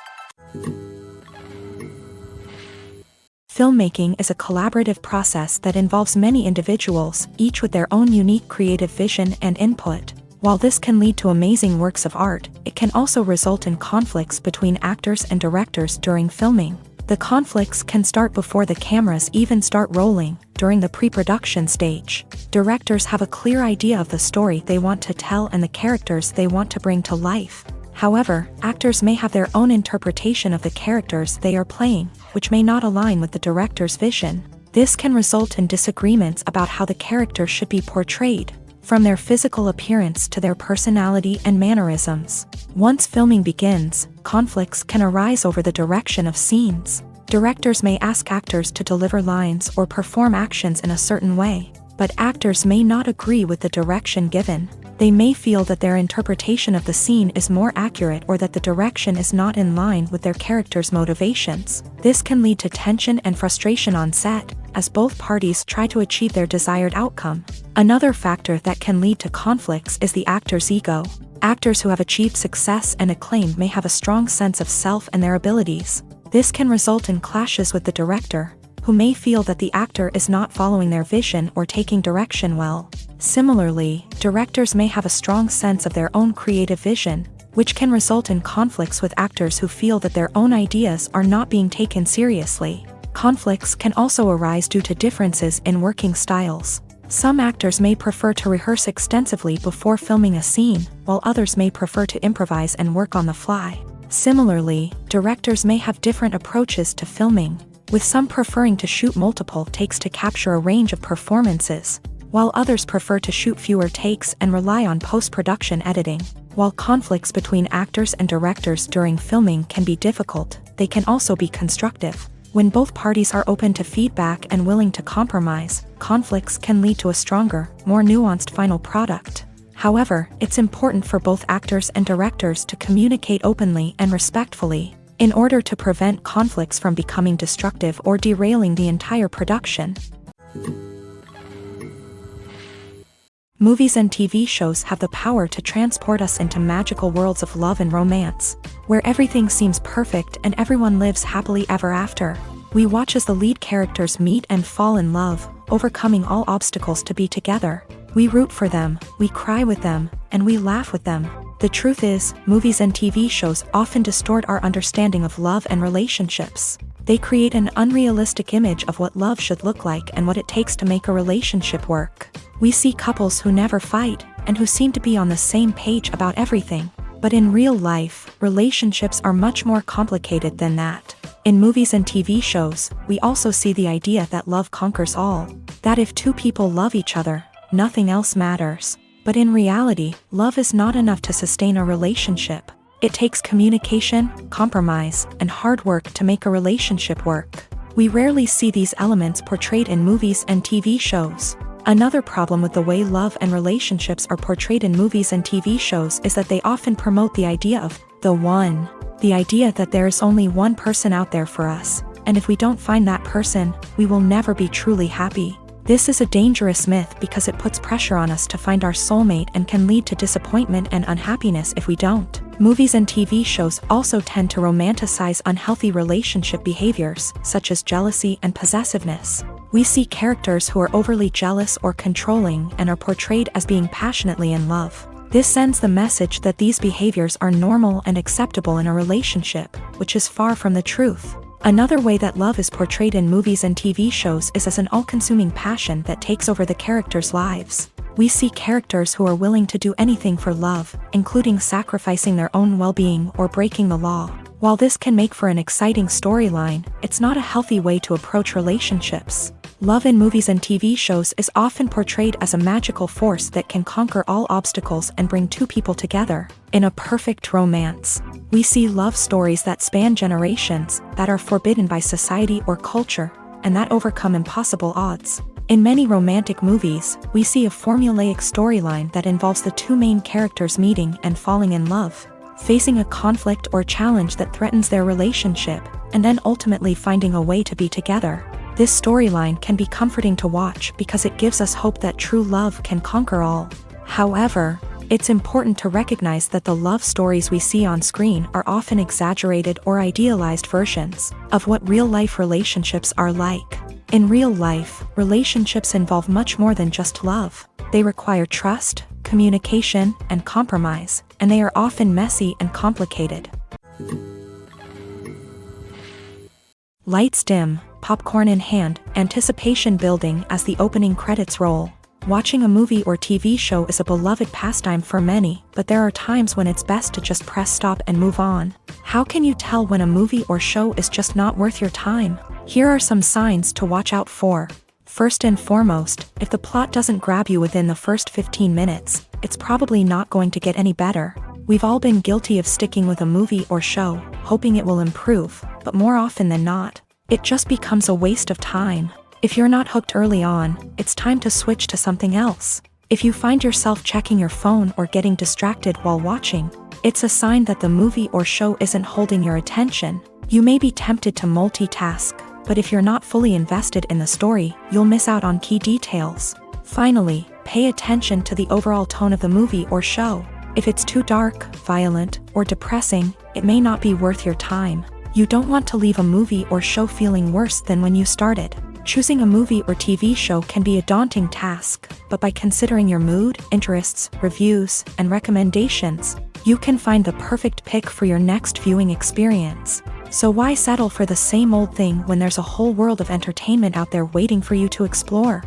Filmmaking is a collaborative process that involves many individuals, each with their own unique creative vision and input. While this can lead to amazing works of art, it can also result in conflicts between actors and directors during filming. The conflicts can start before the cameras even start rolling, during the pre-production stage. Directors have a clear idea of the story they want to tell and the characters they want to bring to life. However, actors may have their own interpretation of the characters they are playing, which may not align with the director's vision. This can result in disagreements about how the character should be portrayed, from their physical appearance to their personality and mannerisms. Once filming begins, conflicts can arise over the direction of scenes. Directors may ask actors to deliver lines or perform actions in a certain way, but actors may not agree with the direction given. They may feel that their interpretation of the scene is more accurate or that the direction is not in line with their character's motivations. This can lead to tension and frustration on set, as both parties try to achieve their desired outcome. Another factor that can lead to conflicts is the actor's ego. Actors who have achieved success and acclaim may have a strong sense of self and their abilities. This can result in clashes with the director, who may feel that the actor is not following their vision or taking direction well. Similarly, directors may have a strong sense of their own creative vision, which can result in conflicts with actors who feel that their own ideas are not being taken seriously. Conflicts can also arise due to differences in working styles. Some actors may prefer to rehearse extensively before filming a scene, while others may prefer to improvise and work on the fly. Similarly, directors may have different approaches to filming, with some preferring to shoot multiple takes to capture a range of performances, while others prefer to shoot fewer takes and rely on post-production editing. While conflicts between actors and directors during filming can be difficult, they can also be constructive. When both parties are open to feedback and willing to compromise, conflicts can lead to a stronger, more nuanced final product. However, it's important for both actors and directors to communicate openly and respectfully, in order to prevent conflicts from becoming destructive or derailing the entire production. Movies and TV shows have the power to transport us into magical worlds of love and romance, where everything seems perfect and everyone lives happily ever after. We watch as the lead characters meet and fall in love, overcoming all obstacles to be together. We root for them, we cry with them, and we laugh with them. The truth is, movies and TV shows often distort our understanding of love and relationships. They create an unrealistic image of what love should look like and what it takes to make a relationship work. We see couples who never fight, and who seem to be on the same page about everything. But in real life, relationships are much more complicated than that. In movies and TV shows, we also see the idea that love conquers all. That if two people love each other, nothing else matters. But in reality, love is not enough to sustain a relationship. It takes communication, compromise, and hard work to make a relationship work. We rarely see these elements portrayed in movies and TV shows. Another problem with the way love and relationships are portrayed in movies and TV shows is that they often promote the idea of the one. The idea that there is only one person out there for us, and if we don't find that person, we will never be truly happy. This is a dangerous myth because it puts pressure on us to find our soulmate and can lead to disappointment and unhappiness if we don't. Movies and TV shows also tend to romanticize unhealthy relationship behaviors, such as jealousy and possessiveness. We see characters who are overly jealous or controlling and are portrayed as being passionately in love. This sends the message that these behaviors are normal and acceptable in a relationship, which is far from the truth. Another way that love is portrayed in movies and TV shows is as an all-consuming passion that takes over the characters' lives. We see characters who are willing to do anything for love, including sacrificing their own well-being or breaking the law. While this can make for an exciting storyline, it's not a healthy way to approach relationships. Love in movies and TV shows is often portrayed as a magical force that can conquer all obstacles and bring two people together in a perfect romance. We see love stories that span generations, that are forbidden by society or culture, and that overcome impossible odds. In many romantic movies, we see a formulaic storyline that involves the two main characters meeting and falling in love, facing a conflict or challenge that threatens their relationship, and then ultimately finding a way to be together. This storyline can be comforting to watch because it gives us hope that true love can conquer all. However, it's important to recognize that the love stories we see on screen are often exaggerated or idealized versions of what real-life relationships are like. In real life, relationships involve much more than just love. They require trust, communication, and compromise, and they are often messy and complicated. Lights dim, popcorn in hand, anticipation building as the opening credits roll. Watching a movie or TV show is a beloved pastime for many, but there are times when it's best to just press stop and move on. How can you tell when a movie or show is just not worth your time? Here are some signs to watch out for. First and foremost, if the plot doesn't grab you within the first 15 minutes, it's probably not going to get any better. We've all been guilty of sticking with a movie or show, hoping it will improve, but more often than not, it just becomes a waste of time. If you're not hooked early on, it's time to switch to something else. If you find yourself checking your phone or getting distracted while watching, it's a sign that the movie or show isn't holding your attention. You may be tempted to multitask, but if you're not fully invested in the story, you'll miss out on key details. Finally, pay attention to the overall tone of the movie or show. If it's too dark, violent, or depressing, it may not be worth your time. You don't want to leave a movie or show feeling worse than when you started. Choosing a movie or TV show can be a daunting task, but by considering your mood, interests, reviews, and recommendations, you can find the perfect pick for your next viewing experience. So why settle for the same old thing when there's a whole world of entertainment out there waiting for you to explore?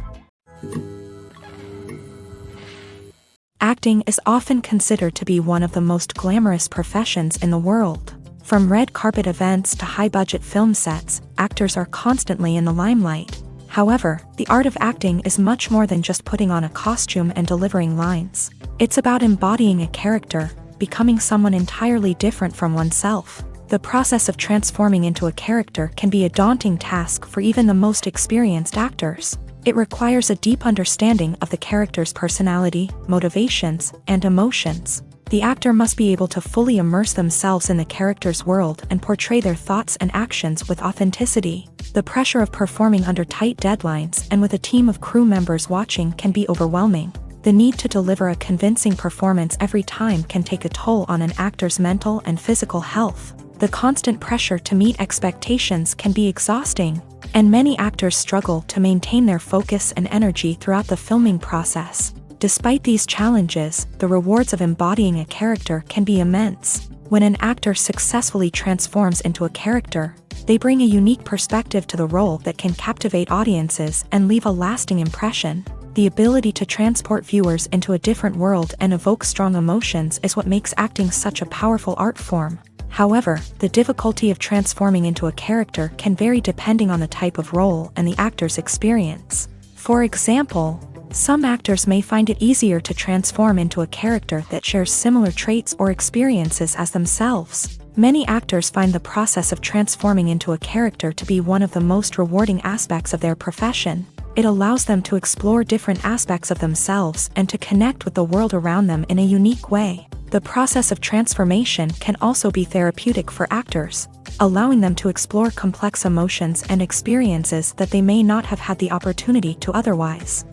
Acting is often considered to be one of the most glamorous professions in the world. From red carpet events to high-budget film sets, actors are constantly in the limelight. However, the art of acting is much more than just putting on a costume and delivering lines. It's about embodying a character, becoming someone entirely different from oneself. The process of transforming into a character can be a daunting task for even the most experienced actors. It requires a deep understanding of the character's personality, motivations, and emotions. The actor must be able to fully immerse themselves in the character's world and portray their thoughts and actions with authenticity. The pressure of performing under tight deadlines and with a team of crew members watching can be overwhelming. The need to deliver a convincing performance every time can take a toll on an actor's mental and physical health. The constant pressure to meet expectations can be exhausting, and many actors struggle to maintain their focus and energy throughout the filming process. Despite these challenges, the rewards of embodying a character can be immense. When an actor successfully transforms into a character, they bring a unique perspective to the role that can captivate audiences and leave a lasting impression. The ability to transport viewers into a different world and evoke strong emotions is what makes acting such a powerful art form. However, the difficulty of transforming into a character can vary depending on the type of role and the actor's experience. For example, some actors may find it easier to transform into a character that shares similar traits or experiences as themselves. Many actors find the process of transforming into a character to be one of the most rewarding aspects of their profession. It allows them to explore different aspects of themselves and to connect with the world around them in a unique way. The process of transformation can also be therapeutic for actors, allowing them to explore complex emotions and experiences that they may not have had the opportunity to otherwise.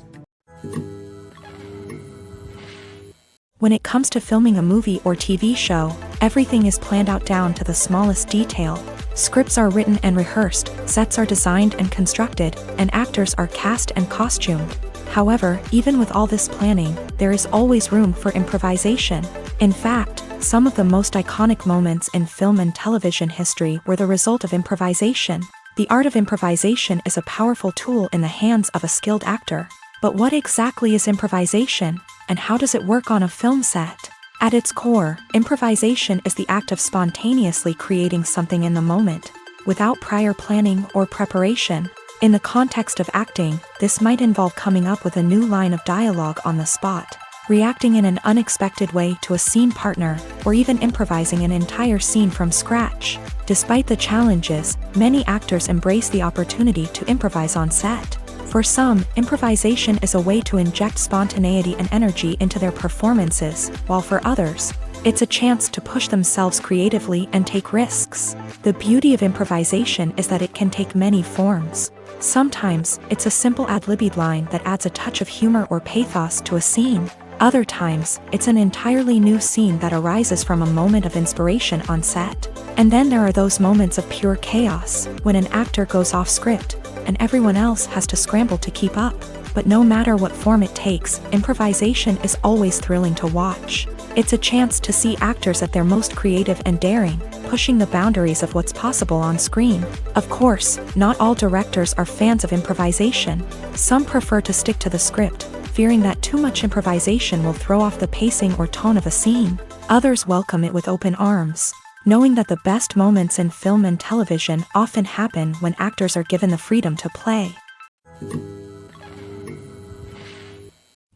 When it comes to filming a movie or TV show, everything is planned out down to the smallest detail. Scripts are written and rehearsed, sets are designed and constructed, and actors are cast and costumed. However, even with all this planning, there is always room for improvisation. In fact, some of the most iconic moments in film and television history were the result of improvisation. The art of improvisation is a powerful tool in the hands of a skilled actor. But what exactly is improvisation, and how does it work on a film set? At its core, improvisation is the act of spontaneously creating something in the moment, without prior planning or preparation. In the context of acting, this might involve coming up with a new line of dialogue on the spot, reacting in an unexpected way to a scene partner, or even improvising an entire scene from scratch. Despite the challenges, many actors embrace the opportunity to improvise on set. For some, improvisation is a way to inject spontaneity and energy into their performances, while for others, it's a chance to push themselves creatively and take risks. The beauty of improvisation is that it can take many forms. Sometimes, it's a simple ad-libbed line that adds a touch of humor or pathos to a scene. Other times, it's an entirely new scene that arises from a moment of inspiration on set. And then there are those moments of pure chaos, when an actor goes off script, and everyone else has to scramble to keep up. But no matter what form it takes, improvisation is always thrilling to watch. It's a chance to see actors at their most creative and daring, pushing the boundaries of what's possible on screen. Of course, not all directors are fans of improvisation. Some prefer to stick to the script, fearing that too much improvisation will throw off the pacing or tone of a scene. Others welcome it with open arms, knowing that the best moments in film and television often happen when actors are given the freedom to play.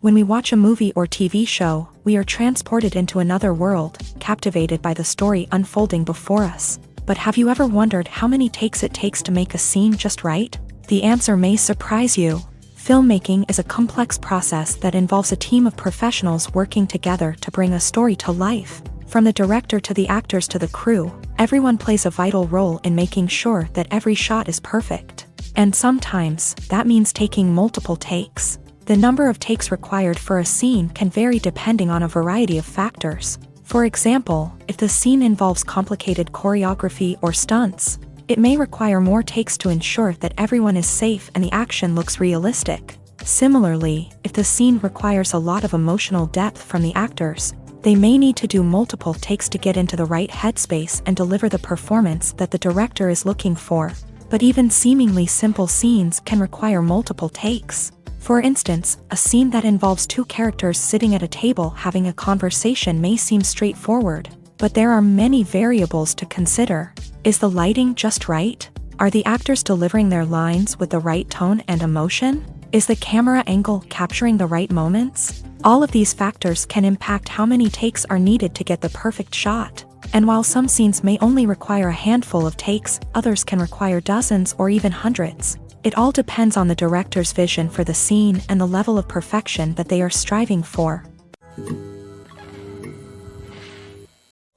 When we watch a movie or TV show, we are transported into another world, captivated by the story unfolding before us. But have you ever wondered how many takes it takes to make a scene just right? The answer may surprise you. Filmmaking is a complex process that involves a team of professionals working together to bring a story to life. From the director to the actors to the crew, everyone plays a vital role in making sure that every shot is perfect. And sometimes, that means taking multiple takes. The number of takes required for a scene can vary depending on a variety of factors. For example, if the scene involves complicated choreography or stunts, it may require more takes to ensure that everyone is safe and the action looks realistic. Similarly, if the scene requires a lot of emotional depth from the actors, They may need to do multiple takes to get into the right headspace and deliver the performance that the director is looking for. But even seemingly simple scenes can require multiple takes. For instance, a scene that involves two characters sitting at a table having a conversation may seem straightforward, but there are many variables to consider. Is the lighting just right? Are the actors delivering their lines with the right tone and emotion? Is the camera angle capturing the right moments? All of these factors can impact how many takes are needed to get the perfect shot. And while some scenes may only require a handful of takes, others can require dozens or even hundreds. It all depends on the director's vision for the scene and the level of perfection that they are striving for.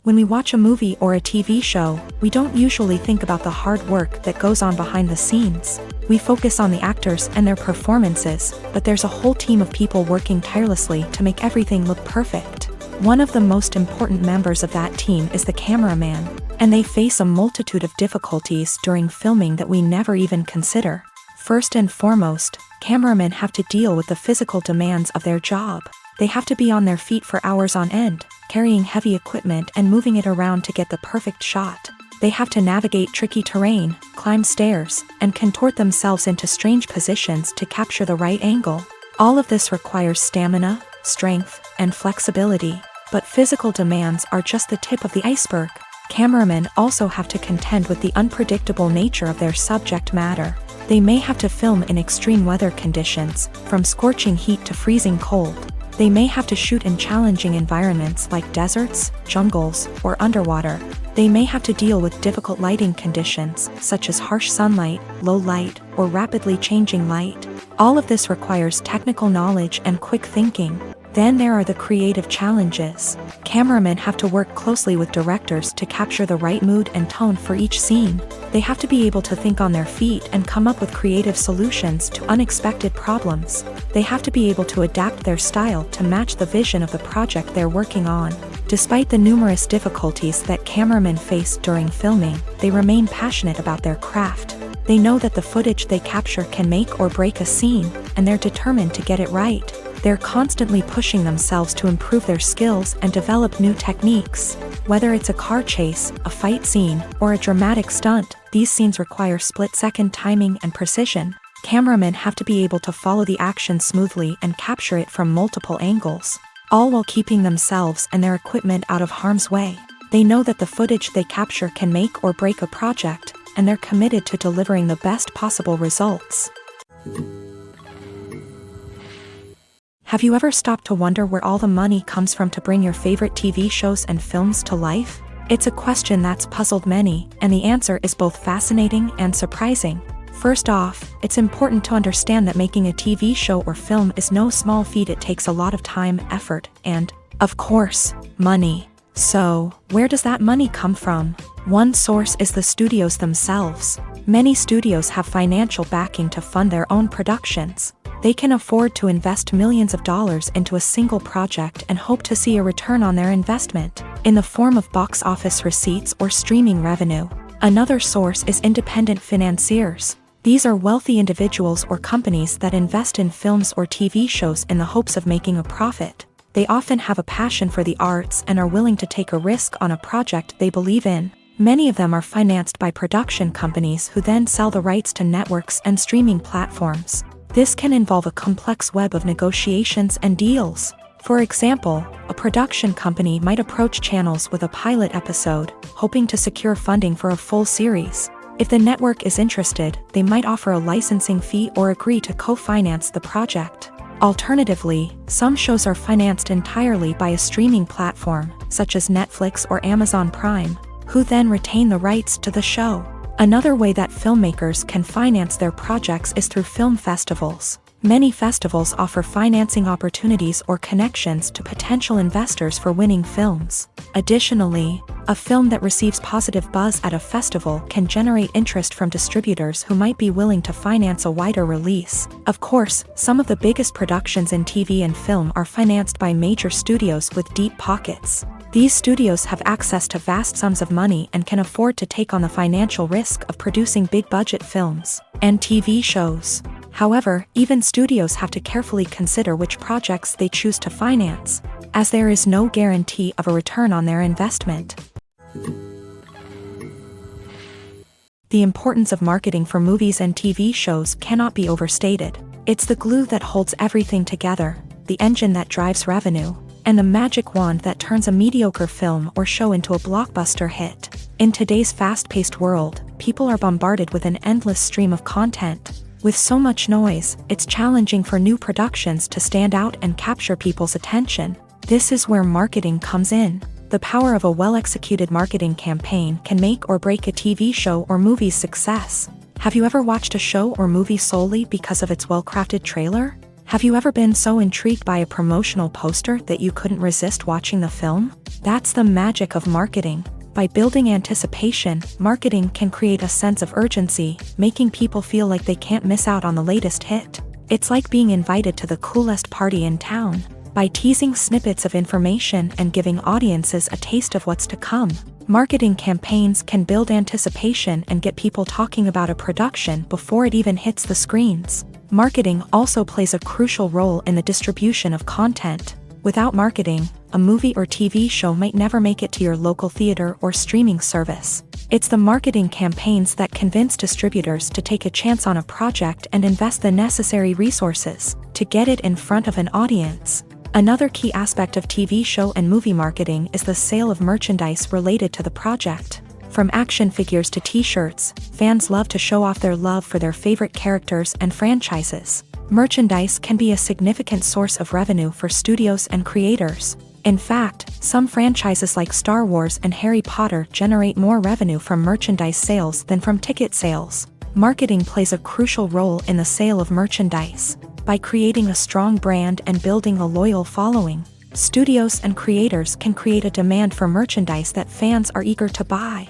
When we watch a movie or a TV show, we don't usually think about the hard work that goes on behind the scenes. We focus on the actors and their performances, but there's a whole team of people working tirelessly to make everything look perfect. One of the most important members of that team is the cameraman, and they face a multitude of difficulties during filming that we never even consider. First and foremost, cameramen have to deal with the physical demands of their job. They have to be on their feet for hours on end, carrying heavy equipment and moving it around to get the perfect shot. They have to navigate tricky terrain, climb stairs, and contort themselves into strange positions to capture the right angle. All of this requires stamina, strength, and flexibility. But physical demands are just the tip of the iceberg. Cameramen also have to contend with the unpredictable nature of their subject matter. They may have to film in extreme weather conditions, from scorching heat to freezing cold. They may have to shoot in challenging environments like deserts, jungles, or underwater. They may have to deal with difficult lighting conditions, such as harsh sunlight, low light, or rapidly changing light. All of this requires technical knowledge and quick thinking. Then there are the creative challenges. Cameramen have to work closely with directors to capture the right mood and tone for each scene. They have to be able to think on their feet and come up with creative solutions to unexpected problems. They have to be able to adapt their style to match the vision of the project they're working on. Despite the numerous difficulties that cameramen face during filming, they remain passionate about their craft. They know that the footage they capture can make or break a scene, and they're determined to get it right. They're constantly pushing themselves to improve their skills and develop new techniques. Whether it's a car chase, a fight scene, or a dramatic stunt, these scenes require split-second timing and precision. Cameramen have to be able to follow the action smoothly and capture it from multiple angles, all while keeping themselves and their equipment out of harm's way. They know that the footage they capture can make or break a project, and they're committed to delivering the best possible results. Have you ever stopped to wonder where all the money comes from to bring your favorite TV shows and films to life? It's a question that's puzzled many, and the answer is both fascinating and surprising. First off, it's important to understand that making a TV show or film is no small feat. It takes a lot of time, effort, and, of course, money. So, where does that money come from? One source is the studios themselves. Many studios have financial backing to fund their own productions. They can afford to invest millions of dollars into a single project and hope to see a return on their investment, in the form of box office receipts or streaming revenue. Another source is independent financiers. These are wealthy individuals or companies that invest in films or TV shows in the hopes of making a profit. They often have a passion for the arts and are willing to take a risk on a project they believe in. Many of them are financed by production companies who then sell the rights to networks and streaming platforms. This can involve a complex web of negotiations and deals. For example, a production company might approach channels with a pilot episode, hoping to secure funding for a full series. If the network is interested, they might offer a licensing fee or agree to co-finance the project. Alternatively, some shows are financed entirely by a streaming platform, such as Netflix or Amazon Prime, who then retain the rights to the show. Another way that filmmakers can finance their projects is through film festivals. Many festivals offer financing opportunities or connections to potential investors for winning films. Additionally, a film that receives positive buzz at a festival can generate interest from distributors who might be willing to finance a wider release. Of course, some of the biggest productions in TV and film are financed by major studios with deep pockets. These studios have access to vast sums of money and can afford to take on the financial risk of producing big-budget films and TV shows. However, even studios have to carefully consider which projects they choose to finance. as there is no guarantee of a return on their investment. The importance of marketing for movies and TV shows cannot be overstated. It's the glue that holds everything together, the engine that drives revenue, and the magic wand that turns a mediocre film or show into a blockbuster hit. In today's fast-paced world, people are bombarded with an endless stream of content. With so much noise, it's challenging for new productions to stand out and capture people's attention. This is where marketing comes in. The power of a well-executed marketing campaign can make or break a TV show or movie's success. Have you ever watched a show or movie solely because of its well-crafted trailer? Have you ever been so intrigued by a promotional poster that you couldn't resist watching the film? That's the magic of marketing. By building anticipation, marketing can create a sense of urgency, making people feel like they can't miss out on the latest hit. It's like being invited to the coolest party in town. By teasing snippets of information and giving audiences a taste of what's to come, marketing campaigns can build anticipation and get people talking about a production before it even hits the screens. Marketing also plays a crucial role in the distribution of content. Without marketing, a movie or TV show might never make it to your local theater or streaming service. It's the marketing campaigns that convince distributors to take a chance on a project and invest the necessary resources to get it in front of an audience. Another key aspect of TV show and movie marketing is the sale of merchandise related to the project. From action figures to t-shirts, fans love to show off their love for their favorite characters and franchises. Merchandise can be a significant source of revenue for studios and creators. In fact, some franchises like Star Wars and Harry Potter generate more revenue from merchandise sales than from ticket sales. Marketing plays a crucial role in the sale of merchandise. By creating a strong brand and building a loyal following, studios and creators can create a demand for merchandise that fans are eager to buy.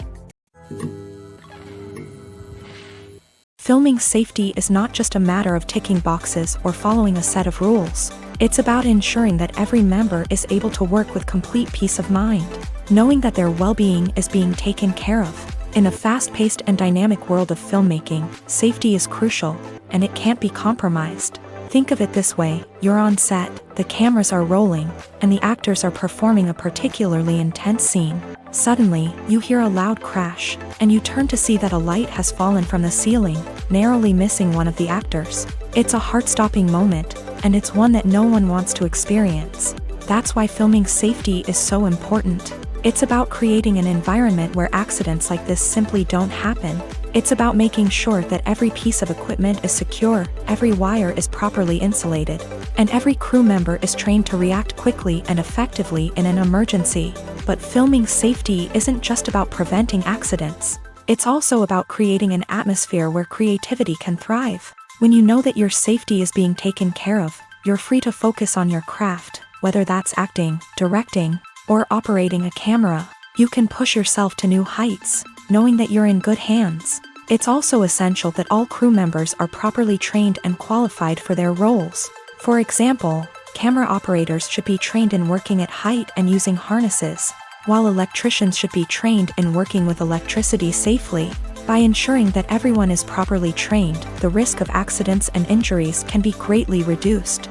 Filming safety is not just a matter of ticking boxes or following a set of rules. It's about ensuring that every member is able to work with complete peace of mind, knowing that their well-being is being taken care of. In a fast-paced and dynamic world of filmmaking, safety is crucial, and it can't be compromised. Think of it this way: you're on set, the cameras are rolling, and the actors are performing a particularly intense scene. Suddenly, you hear a loud crash, and you turn to see that a light has fallen from the ceiling, narrowly missing one of the actors. It's a heart-stopping moment, and it's one that no one wants to experience. That's why filming safety is so important. It's about creating an environment where accidents like this simply don't happen. It's about making sure that every piece of equipment is secure, every wire is properly insulated, and every crew member is trained to react quickly and effectively in an emergency. But filming safety isn't just about preventing accidents. It's also about creating an atmosphere where creativity can thrive. When you know that your safety is being taken care of, you're free to focus on your craft, whether that's acting, directing, or operating a camera. You can push yourself to new heights, knowing that you're in good hands. It's also essential that all crew members are properly trained and qualified for their roles. For example, camera operators should be trained in working at height and using harnesses, while electricians should be trained in working with electricity safely. By ensuring that everyone is properly trained, the risk of accidents and injuries can be greatly reduced.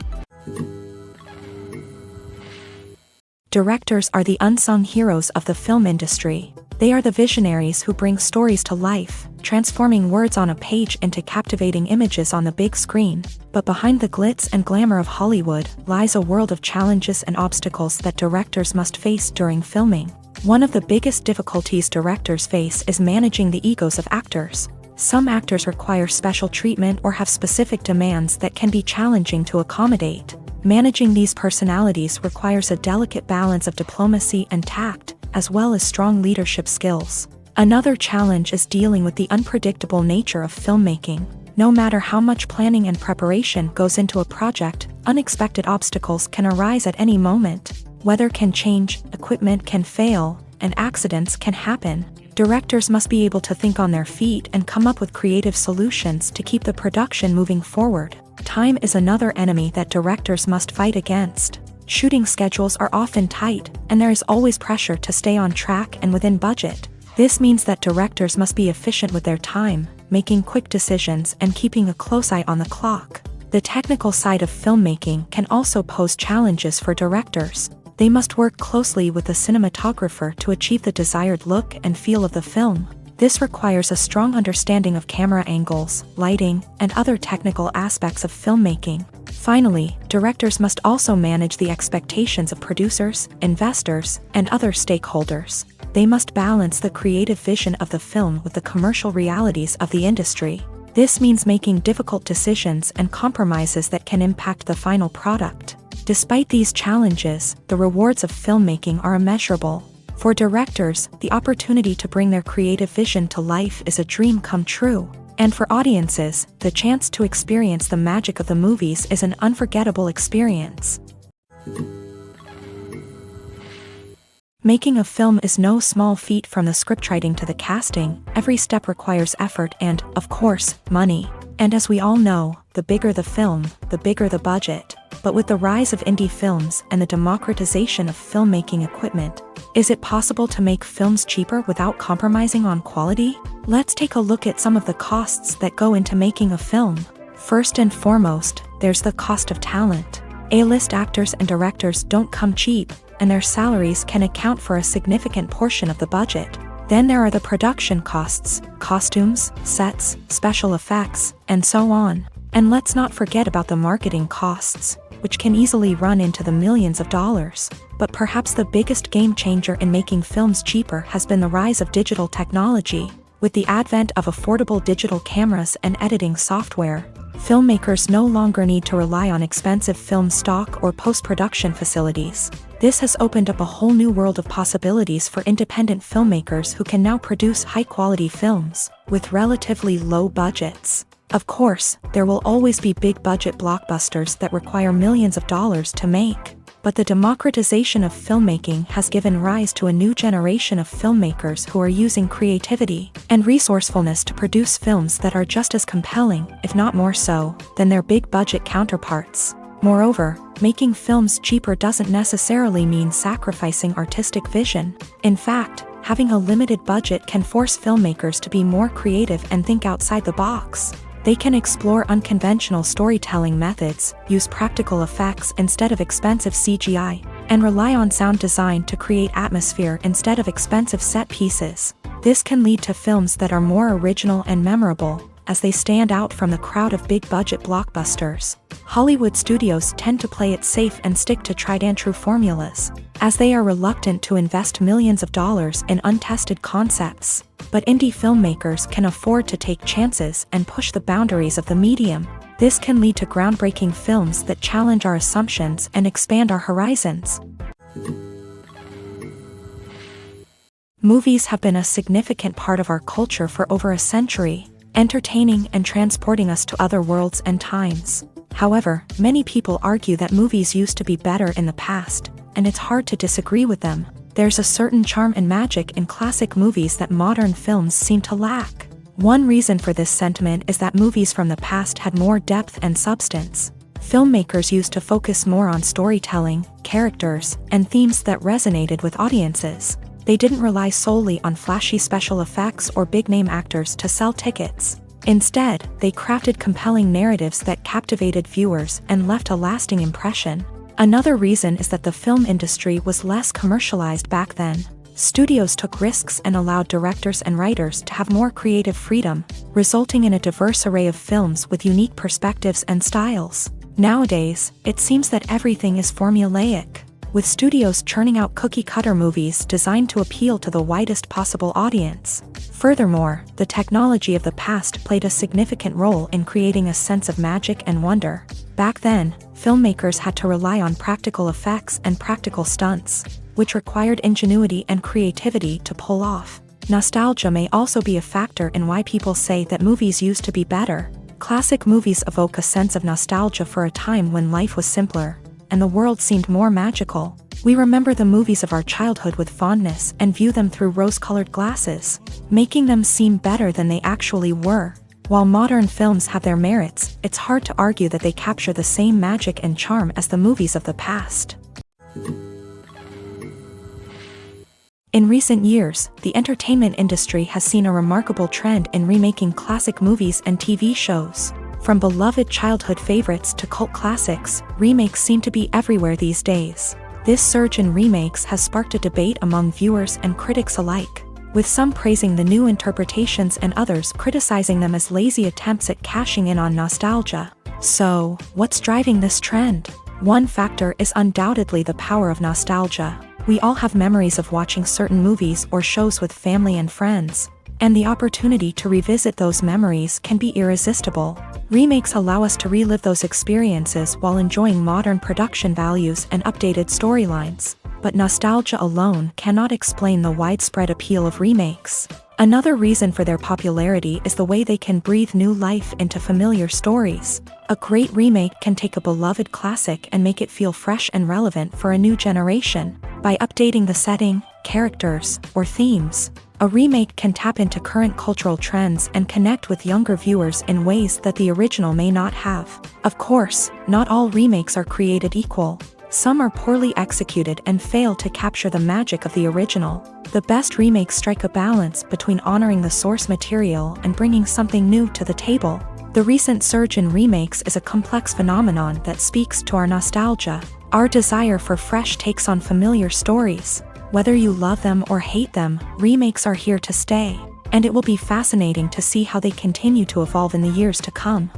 Directors are the unsung heroes of the film industry. They are the visionaries who bring stories to life, transforming words on a page into captivating images on the big screen. But behind the glitz and glamour of Hollywood lies a world of challenges and obstacles that directors must face during filming. One of the biggest difficulties directors face is managing the egos of actors. Some actors require special treatment or have specific demands that can be challenging to accommodate. Managing these personalities requires a delicate balance of diplomacy and tact, as well as strong leadership skills. Another challenge is dealing with the unpredictable nature of filmmaking. No matter how much planning and preparation goes into a project, unexpected obstacles can arise at any moment. Weather can change, equipment can fail, and accidents can happen. Directors must be able to think on their feet and come up with creative solutions to keep the production moving forward. Time is another enemy that directors must fight against. Shooting schedules are often tight, and there is always pressure to stay on track and within budget. This means that directors must be efficient with their time, making quick decisions and keeping a close eye on the clock. The technical side of filmmaking can also pose challenges for directors. They must work closely with the cinematographer to achieve the desired look and feel of the film. This requires a strong understanding of camera angles, lighting, and other technical aspects of filmmaking. Finally, directors must also manage the expectations of producers, investors, and other stakeholders. They must balance the creative vision of the film with the commercial realities of the industry. This means making difficult decisions and compromises that can impact the final product. Despite these challenges, the rewards of filmmaking are immeasurable. For directors, the opportunity to bring their creative vision to life is a dream come true. And for audiences, the chance to experience the magic of the movies is an unforgettable experience. Making a film is no small feat. From the scriptwriting to the casting, every step requires effort and, of course, money. And as we all know, the bigger the film, the bigger the budget. But with the rise of indie films and the democratization of filmmaking equipment, is it possible to make films cheaper without compromising on quality? Let's take a look at some of the costs that go into making a film. First and foremost, there's the cost of talent. A-list actors and directors don't come cheap, and their salaries can account for a significant portion of the budget. Then there are the production costs, costumes, sets, special effects, and so on. And let's not forget about the marketing costs, which can easily run into the millions of dollars. But perhaps the biggest game changer in making films cheaper has been the rise of digital technology. With the advent of affordable digital cameras and editing software, filmmakers no longer need to rely on expensive film stock or post-production facilities. This has opened up a whole new world of possibilities for independent filmmakers who can now produce high-quality films with relatively low budgets. Of course, there will always be big-budget blockbusters that require millions of dollars to make. But the democratization of filmmaking has given rise to a new generation of filmmakers who are using creativity and resourcefulness to produce films that are just as compelling, if not more so, than their big-budget counterparts. Moreover, making films cheaper doesn't necessarily mean sacrificing artistic vision. In fact, having a limited budget can force filmmakers to be more creative and think outside the box. They can explore unconventional storytelling methods, use practical effects instead of expensive CGI, and rely on sound design to create atmosphere instead of expensive set pieces. This can lead to films that are more original and memorable, as they stand out from the crowd of big-budget blockbusters. Hollywood studios tend to play it safe and stick to tried-and-true formulas, as they are reluctant to invest millions of dollars in untested concepts. But indie filmmakers can afford to take chances and push the boundaries of the medium. This can lead to groundbreaking films that challenge our assumptions and expand our horizons. Movies have been a significant part of our culture for over a century, entertaining and transporting us to other worlds and times. However, many people argue that movies used to be better in the past, and it's hard to disagree with them. There's a certain charm and magic in classic movies that modern films seem to lack. One reason for this sentiment is that movies from the past had more depth and substance. Filmmakers used to focus more on storytelling, characters, and themes that resonated with audiences. They didn't rely solely on flashy special effects or big-name actors to sell tickets. Instead, they crafted compelling narratives that captivated viewers and left a lasting impression. Another reason is that the film industry was less commercialized back then. Studios took risks and allowed directors and writers to have more creative freedom, resulting in a diverse array of films with unique perspectives and styles. Nowadays, it seems that everything is formulaic, with studios churning out cookie-cutter movies designed to appeal to the widest possible audience. Furthermore, the technology of the past played a significant role in creating a sense of magic and wonder. Back then, filmmakers had to rely on practical effects and practical stunts, which required ingenuity and creativity to pull off. Nostalgia may also be a factor in why people say that movies used to be better. Classic movies evoke a sense of nostalgia for a time when life was simpler, and the world seemed more magical. We remember the movies of our childhood with fondness and view them through rose-colored glasses, making them seem better than they actually were. While modern films have their merits, it's hard to argue that they capture the same magic and charm as the movies of the past. In recent years, the entertainment industry has seen a remarkable trend in remaking classic movies and TV shows. From beloved childhood favorites to cult classics, remakes seem to be everywhere these days. This surge in remakes has sparked a debate among viewers and critics alike, with some praising the new interpretations and others criticizing them as lazy attempts at cashing in on nostalgia. So, what's driving this trend? One factor is undoubtedly the power of nostalgia. We all have memories of watching certain movies or shows with family and friends, and the opportunity to revisit those memories can be irresistible. Remakes allow us to relive those experiences while enjoying modern production values and updated storylines. But nostalgia alone cannot explain the widespread appeal of remakes. Another reason for their popularity is the way they can breathe new life into familiar stories. A great remake can take a beloved classic and make it feel fresh and relevant for a new generation. By updating the setting, characters, or themes, a remake can tap into current cultural trends and connect with younger viewers in ways that the original may not have. Of course, not all remakes are created equal. Some are poorly executed and fail to capture the magic of the original. The best remakes strike a balance between honoring the source material and bringing something new to the table. The recent surge in remakes is a complex phenomenon that speaks to our nostalgia, our desire for fresh takes on familiar stories. Whether you love them or hate them, remakes are here to stay, and it will be fascinating to see how they continue to evolve in the years to come.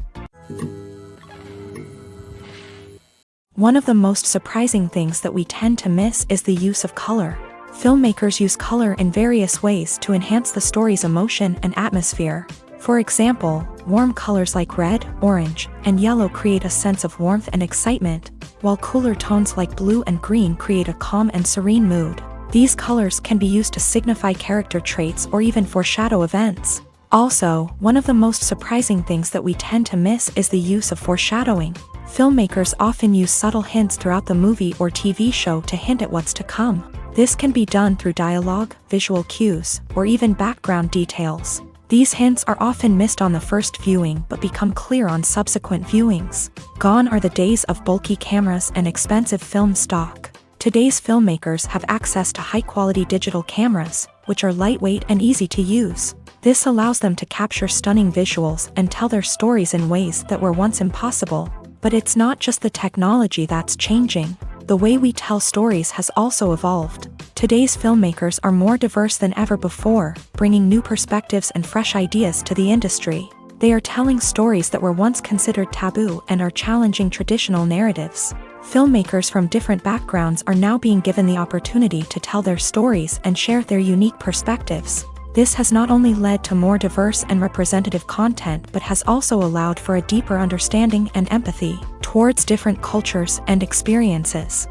One of the most surprising things that we tend to miss is the use of color. Filmmakers use color in various ways to enhance the story's emotion and atmosphere. For example, warm colors like red, orange, and yellow create a sense of warmth and excitement, while cooler tones like blue and green create a calm and serene mood. These colors can be used to signify character traits or even foreshadow events. Also, one of the most surprising things that we tend to miss is the use of foreshadowing. Filmmakers often use subtle hints throughout the movie or TV show to hint at what's to come. This can be done through dialogue, visual cues, or even background details. These hints are often missed on the first viewing but become clear on subsequent viewings. Gone are the days of bulky cameras and expensive film stock. Today's filmmakers have access to high-quality digital cameras, which are lightweight and easy to use. This allows them to capture stunning visuals and tell their stories in ways that were once impossible. But it's not just the technology that's changing. The way we tell stories has also evolved. Today's filmmakers are more diverse than ever before, bringing new perspectives and fresh ideas to the industry. They are telling stories that were once considered taboo and are challenging traditional narratives. Filmmakers from different backgrounds are now being given the opportunity to tell their stories and share their unique perspectives. This has not only led to more diverse and representative content but has also allowed for a deeper understanding and empathy towards different cultures and experiences.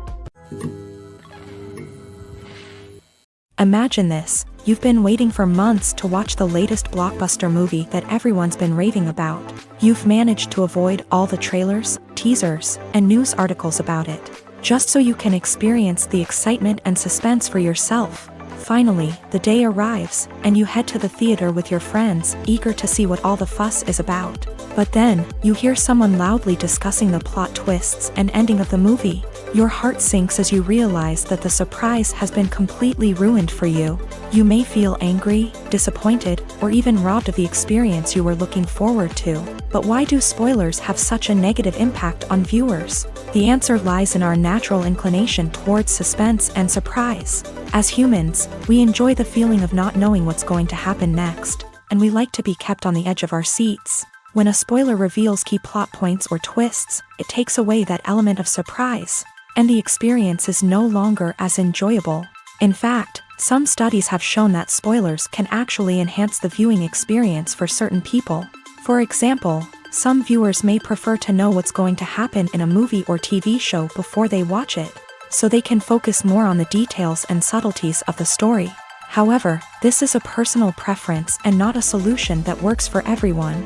Imagine this: you've been waiting for months to watch the latest blockbuster movie that everyone's been raving about. You've managed to avoid all the trailers, teasers, and news articles about it, just so you can experience the excitement and suspense for yourself. Finally, the day arrives, and you head to the theater with your friends, eager to see what all the fuss is about. But then, you hear someone loudly discussing the plot twists and ending of the movie. Your heart sinks as you realize that the surprise has been completely ruined for you. You may feel angry, disappointed, or even robbed of the experience you were looking forward to. But why do spoilers have such a negative impact on viewers? The answer lies in our natural inclination towards suspense and surprise. As humans, we enjoy the feeling of not knowing what's going to happen next, and we like to be kept on the edge of our seats. When a spoiler reveals key plot points or twists, it takes away that element of surprise, and the experience is no longer as enjoyable. In fact, some studies have shown that spoilers can actually enhance the viewing experience for certain people. For example, some viewers may prefer to know what's going to happen in a movie or TV show before they watch it, so they can focus more on the details and subtleties of the story. However, this is a personal preference and not a solution that works for everyone.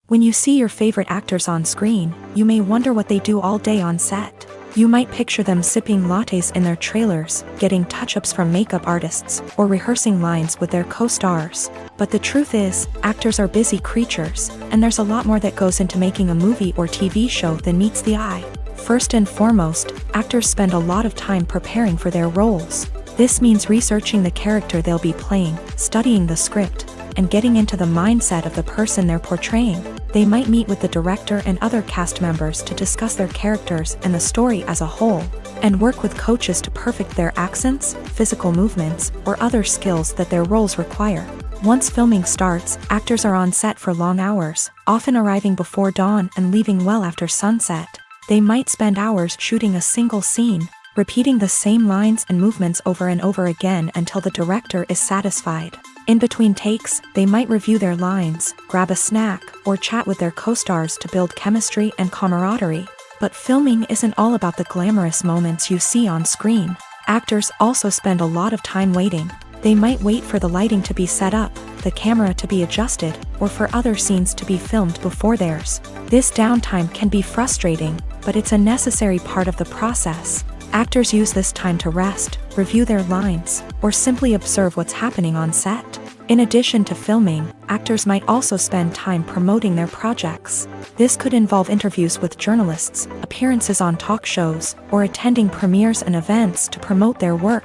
When you see your favorite actors on screen, you may wonder what they do all day on set. You might picture them sipping lattes in their trailers, getting touch-ups from makeup artists, or rehearsing lines with their co-stars. But the truth is, actors are busy creatures, and there's a lot more that goes into making a movie or TV show than meets the eye. First and foremost, actors spend a lot of time preparing for their roles. This means researching the character they'll be playing, studying the script, and getting into the mindset of the person they're portraying. They might meet with the director and other cast members to discuss their characters and the story as a whole, and work with coaches to perfect their accents, physical movements, or other skills that their roles require. Once filming starts, actors are on set for long hours, often arriving before dawn and leaving well after sunset. They might spend hours shooting a single scene, repeating the same lines and movements over and over again until the director is satisfied. In between takes, they might review their lines, grab a snack, or chat with their co-stars to build chemistry and camaraderie. But filming isn't all about the glamorous moments you see on screen. Actors also spend a lot of time waiting. They might wait for the lighting to be set up, the camera to be adjusted, or for other scenes to be filmed before theirs. This downtime can be frustrating, but it's a necessary part of the process. Actors use this time to rest, review their lines, or simply observe what's happening on set. In addition to filming, actors might also spend time promoting their projects. This could involve interviews with journalists, appearances on talk shows, or attending premieres and events to promote their work.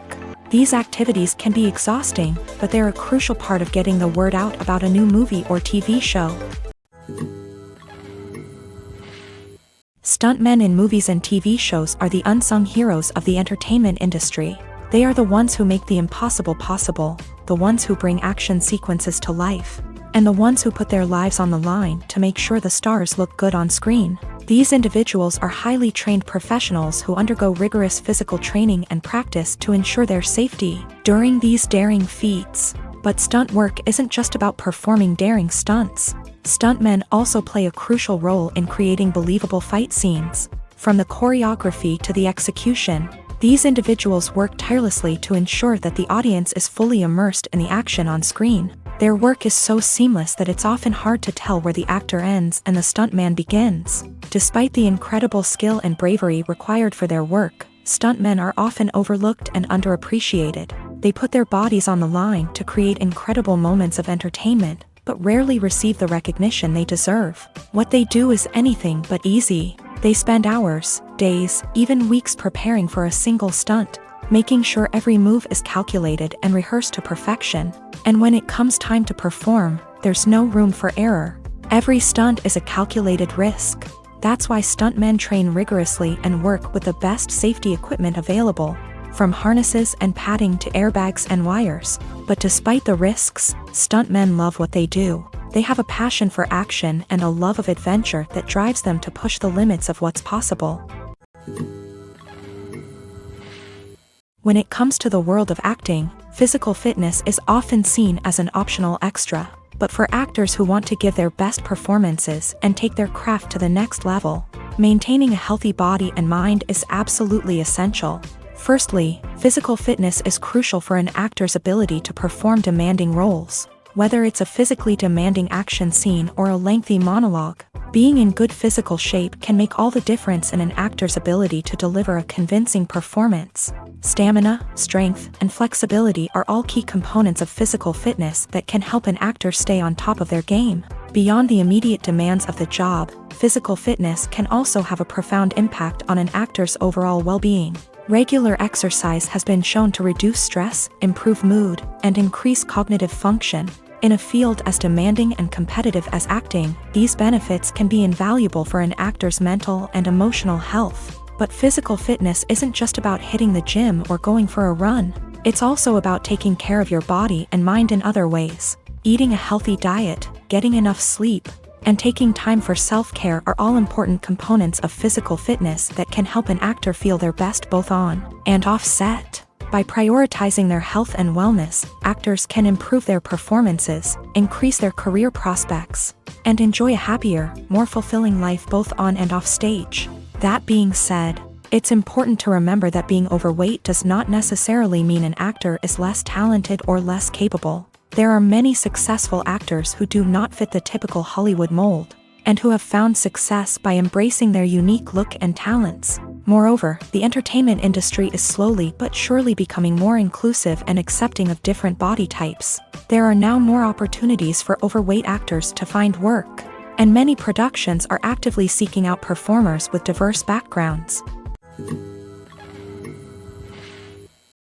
These activities can be exhausting, but they're a crucial part of getting the word out about a new movie or TV show. Stuntmen in movies and TV shows are the unsung heroes of the entertainment industry. They are the ones who make the impossible possible, the ones who bring action sequences to life, and the ones who put their lives on the line to make sure the stars look good on screen. These individuals are highly trained professionals who undergo rigorous physical training and practice to ensure their safety during these daring feats. But stunt work isn't just about performing daring stunts. Stuntmen also play a crucial role in creating believable fight scenes. From the choreography to the execution, these individuals work tirelessly to ensure that the audience is fully immersed in the action on screen. Their work is so seamless that it's often hard to tell where the actor ends and the stuntman begins. Despite the incredible skill and bravery required for their work, stuntmen are often overlooked and underappreciated. They put their bodies on the line to create incredible moments of entertainment, but rarely receive the recognition they deserve. What they do is anything but easy. They spend hours, days, even weeks preparing for a single stunt, making sure every move is calculated and rehearsed to perfection. And when it comes time to perform, there's no room for error. Every stunt is a calculated risk. That's why stuntmen train rigorously and work with the best safety equipment available, from harnesses and padding to airbags and wires. But despite the risks, stuntmen love what they do. They have a passion for action and a love of adventure that drives them to push the limits of what's possible. When it comes to the world of acting, physical fitness is often seen as an optional extra. But for actors who want to give their best performances and take their craft to the next level, maintaining a healthy body and mind is absolutely essential. Firstly, physical fitness is crucial for an actor's ability to perform demanding roles. Whether it's a physically demanding action scene or a lengthy monologue, being in good physical shape can make all the difference in an actor's ability to deliver a convincing performance. Stamina, strength, and flexibility are all key components of physical fitness that can help an actor stay on top of their game. Beyond the immediate demands of the job, physical fitness can also have a profound impact on an actor's overall well-being. Regular exercise has been shown to reduce stress, improve mood, and increase cognitive function. In a field as demanding and competitive as acting, these benefits can be invaluable for an actor's mental and emotional health. But physical fitness isn't just about hitting the gym or going for a run. It's also about taking care of your body and mind in other ways. Eating a healthy diet, getting enough sleep, and taking time for self-care are all important components of physical fitness that can help an actor feel their best both on and off set. By prioritizing their health and wellness, actors can improve their performances, increase their career prospects, and enjoy a happier, more fulfilling life both on and off stage. That being said, it's important to remember that being overweight does not necessarily mean an actor is less talented or less capable. There are many successful actors who do not fit the typical Hollywood mold, and who have found success by embracing their unique look and talents. Moreover, the entertainment industry is slowly but surely becoming more inclusive and accepting of different body types. There are now more opportunities for overweight actors to find work, and many productions are actively seeking out performers with diverse backgrounds.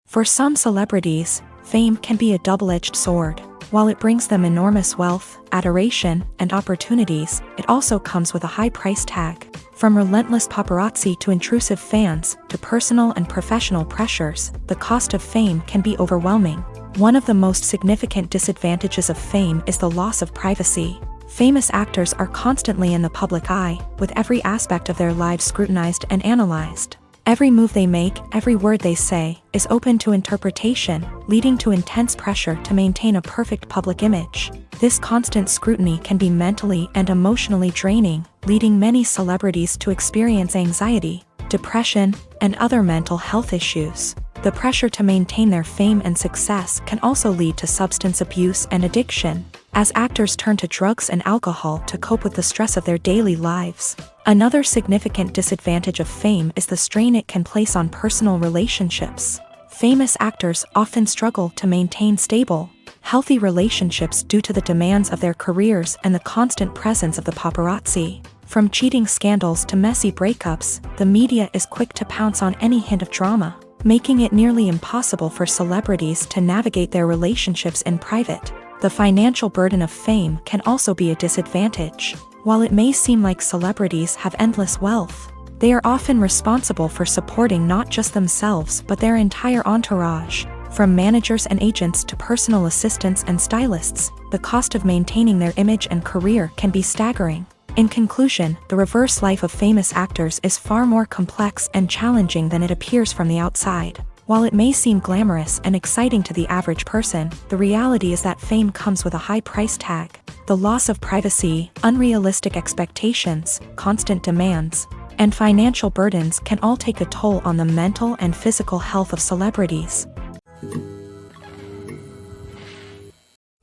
For some celebrities, fame can be a double-edged sword. While it brings them enormous wealth, adoration, and opportunities, it also comes with a high price tag. From relentless paparazzi to intrusive fans, to personal and professional pressures, the cost of fame can be overwhelming. One of the most significant disadvantages of fame is the loss of privacy. Famous actors are constantly in the public eye, with every aspect of their lives scrutinized and analyzed. Every move they make, every word they say, is open to interpretation, leading to intense pressure to maintain a perfect public image. This constant scrutiny can be mentally and emotionally draining, leading many celebrities to experience anxiety, depression, and other mental health issues. The pressure to maintain their fame and success can also lead to substance abuse and addiction, as actors turn to drugs and alcohol to cope with the stress of their daily lives. Another significant disadvantage of fame is the strain it can place on personal relationships. Famous actors often struggle to maintain stable, healthy relationships due to the demands of their careers and the constant presence of the paparazzi. From cheating scandals to messy breakups, the media is quick to pounce on any hint of drama, making it nearly impossible for celebrities to navigate their relationships in private. The financial burden of fame can also be a disadvantage. While it may seem like celebrities have endless wealth, they are often responsible for supporting not just themselves but their entire entourage. From managers and agents to personal assistants and stylists, the cost of maintaining their image and career can be staggering. In conclusion, the reverse life of famous actors is far more complex and challenging than it appears from the outside. While it may seem glamorous and exciting to the average person, the reality is that fame comes with a high price tag. The loss of privacy, unrealistic expectations, constant demands, and financial burdens can all take a toll on the mental and physical health of celebrities.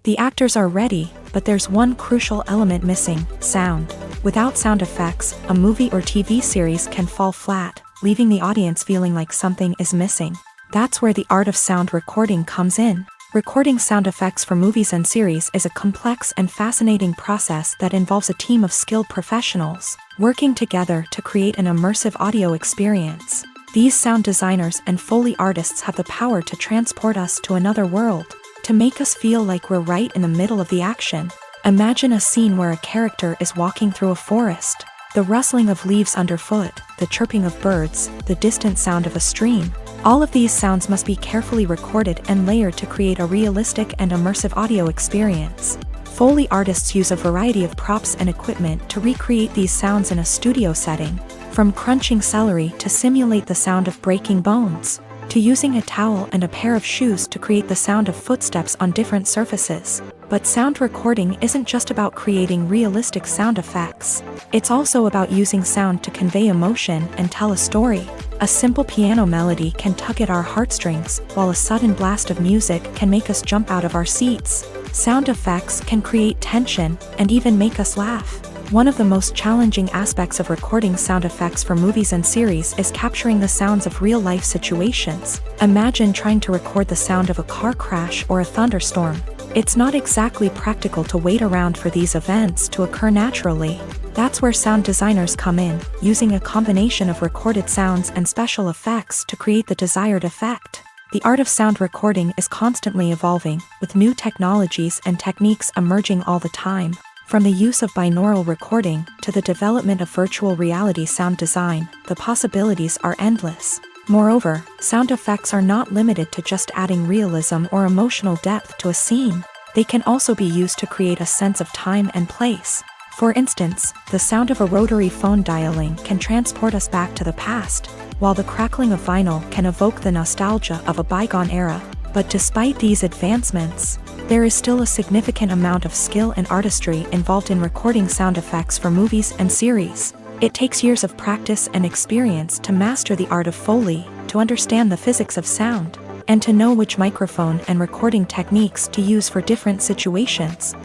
The actors are ready, but there's one crucial element missing: sound. Without sound effects, a movie or TV series can fall flat, leaving the audience feeling like something is missing. That's where the art of sound recording comes in. Recording sound effects for movies and series is a complex and fascinating process that involves a team of skilled professionals working together to create an immersive audio experience. These sound designers and Foley artists have the power to transport us to another world, to make us feel like we're right in the middle of the action. Imagine a scene where a character is walking through a forest. The rustling of leaves underfoot, the chirping of birds, the distant sound of a stream. All of these sounds must be carefully recorded and layered to create a realistic and immersive audio experience. Foley artists use a variety of props and equipment to recreate these sounds in a studio setting, from crunching celery to simulate the sound of breaking bones, to using a towel and a pair of shoes to create the sound of footsteps on different surfaces. But sound recording isn't just about creating realistic sound effects. It's also about using sound to convey emotion and tell a story. A simple piano melody can tug at our heartstrings, while a sudden blast of music can make us jump out of our seats. Sound effects can create tension and even make us laugh. One of the most challenging aspects of recording sound effects for movies and series is capturing the sounds of real-life situations. Imagine trying to record the sound of a car crash or a thunderstorm. It's not exactly practical to wait around for these events to occur naturally. That's where sound designers come in, using a combination of recorded sounds and special effects to create the desired effect. The art of sound recording is constantly evolving, with new technologies and techniques emerging all the time. From the use of binaural recording to the development of virtual reality sound design, the possibilities are endless. Moreover, sound effects are not limited to just adding realism or emotional depth to a scene. They can also be used to create a sense of time and place. For instance, the sound of a rotary phone dialing can transport us back to the past, while the crackling of vinyl can evoke the nostalgia of a bygone era. But despite these advancements, there is still a significant amount of skill and artistry involved in recording sound effects for movies and series. It takes years of practice and experience to master the art of Foley, to understand the physics of sound, and to know which microphone and recording techniques to use for different situations.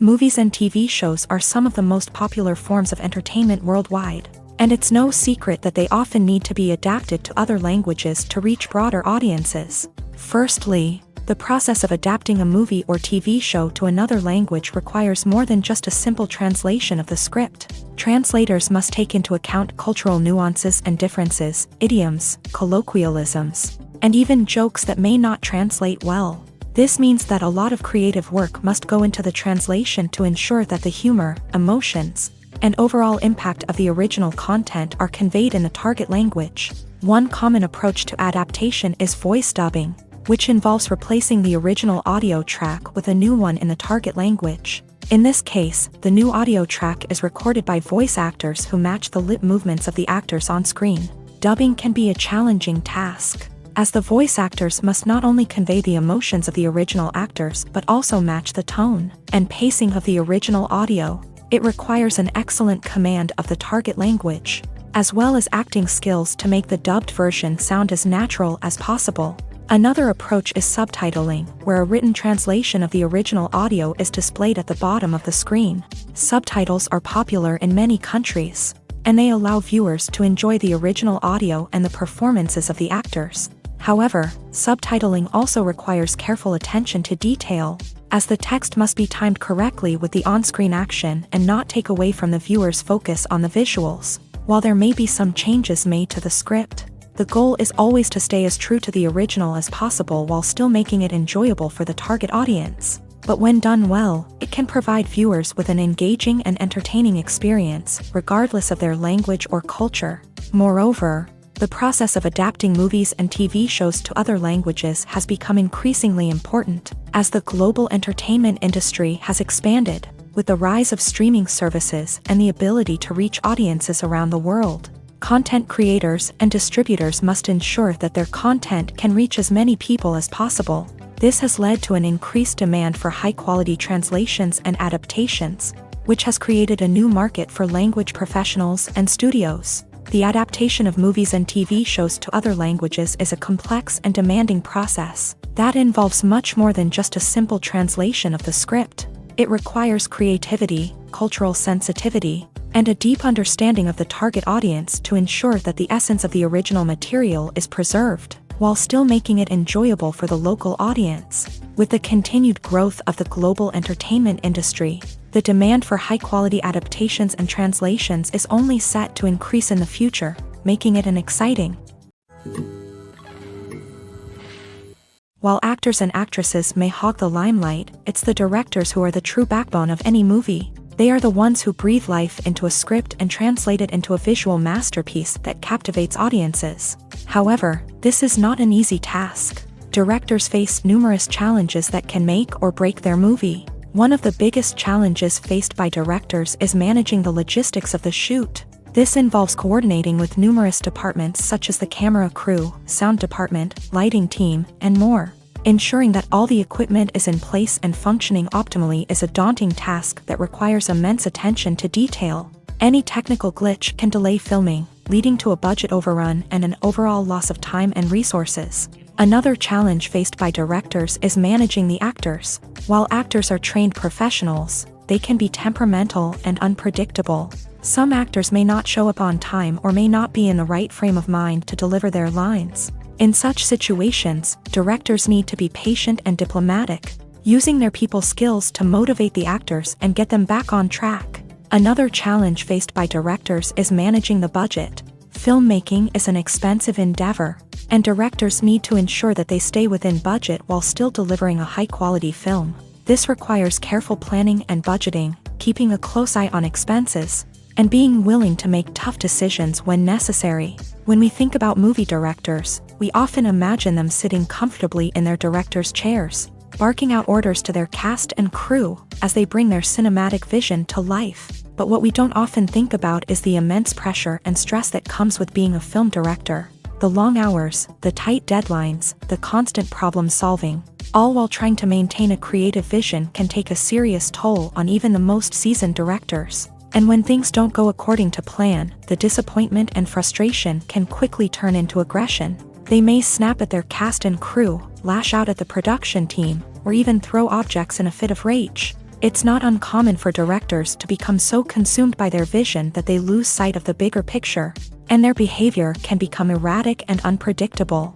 Movies and TV shows are some of the most popular forms of entertainment worldwide, and it's no secret that they often need to be adapted to other languages to reach broader audiences. Firstly, the process of adapting a movie or TV show to another language requires more than just a simple translation of the script. Translators must take into account cultural nuances and differences, idioms, colloquialisms, and even jokes that may not translate well. This means that a lot of creative work must go into the translation to ensure that the humor, emotions, and overall impact of the original content are conveyed in the target language. One common approach to adaptation is voice dubbing, which involves replacing the original audio track with a new one in the target language. In this case, the new audio track is recorded by voice actors who match the lip movements of the actors on screen. Dubbing can be a challenging task, as the voice actors must not only convey the emotions of the original actors but also match the tone and pacing of the original audio. It requires an excellent command of the target language, as well as acting skills to make the dubbed version sound as natural as possible. Another approach is subtitling, where a written translation of the original audio is displayed at the bottom of the screen. Subtitles are popular in many countries, and they allow viewers to enjoy the original audio and the performances of the actors. However, subtitling also requires careful attention to detail, as the text must be timed correctly with the on-screen action and not take away from the viewer's focus on the visuals. While there may be some changes made to the script, the goal is always to stay as true to the original as possible while still making it enjoyable for the target audience. But when done well, it can provide viewers with an engaging and entertaining experience, regardless of their language or culture. Moreover, the process of adapting movies and TV shows to other languages has become increasingly important, as the global entertainment industry has expanded, with the rise of streaming services and the ability to reach audiences around the world. Content creators and distributors must ensure that their content can reach as many people as possible. This has led to an increased demand for high-quality translations and adaptations, which has created a new market for language professionals and studios. The adaptation of movies and TV shows to other languages is a complex and demanding process that involves much more than just a simple translation of the script. It requires creativity, cultural sensitivity, and a deep understanding of the target audience to ensure that the essence of the original material is preserved, while still making it enjoyable for the local audience. With the continued growth of the global entertainment industry, the demand for high-quality adaptations and translations is only set to increase in the future, making it an exciting. While actors and actresses may hog the limelight, it's the directors who are the true backbone of any movie. They are the ones who breathe life into a script and translate it into a visual masterpiece that captivates audiences. However, this is not an easy task. Directors face numerous challenges that can make or break their movie. One of the biggest challenges faced by directors is managing the logistics of the shoot. This involves coordinating with numerous departments such as the camera crew, sound department, lighting team, and more. Ensuring that all the equipment is in place and functioning optimally is a daunting task that requires immense attention to detail. Any technical glitch can delay filming, leading to a budget overrun and an overall loss of time and resources. Another challenge faced by directors is managing the actors. While actors are trained professionals, they can be temperamental and unpredictable. Some actors may not show up on time or may not be in the right frame of mind to deliver their lines. In such situations, directors need to be patient and diplomatic, using their people skills to motivate the actors and get them back on track. Another challenge faced by directors is managing the budget. Filmmaking is an expensive endeavor, and directors need to ensure that they stay within budget while still delivering a high-quality film. This requires careful planning and budgeting, keeping a close eye on expenses, and being willing to make tough decisions when necessary. When we think about movie directors, we often imagine them sitting comfortably in their director's chairs, barking out orders to their cast and crew as they bring their cinematic vision to life. But what we don't often think about is the immense pressure and stress that comes with being a film director. The long hours, the tight deadlines, the constant problem solving, all while trying to maintain a creative vision can take a serious toll on even the most seasoned directors. And when things don't go according to plan, the disappointment and frustration can quickly turn into aggression. They may snap at their cast and crew, lash out at the production team, or even throw objects in a fit of rage. It's not uncommon for directors to become so consumed by their vision that they lose sight of the bigger picture, and their behavior can become erratic and unpredictable.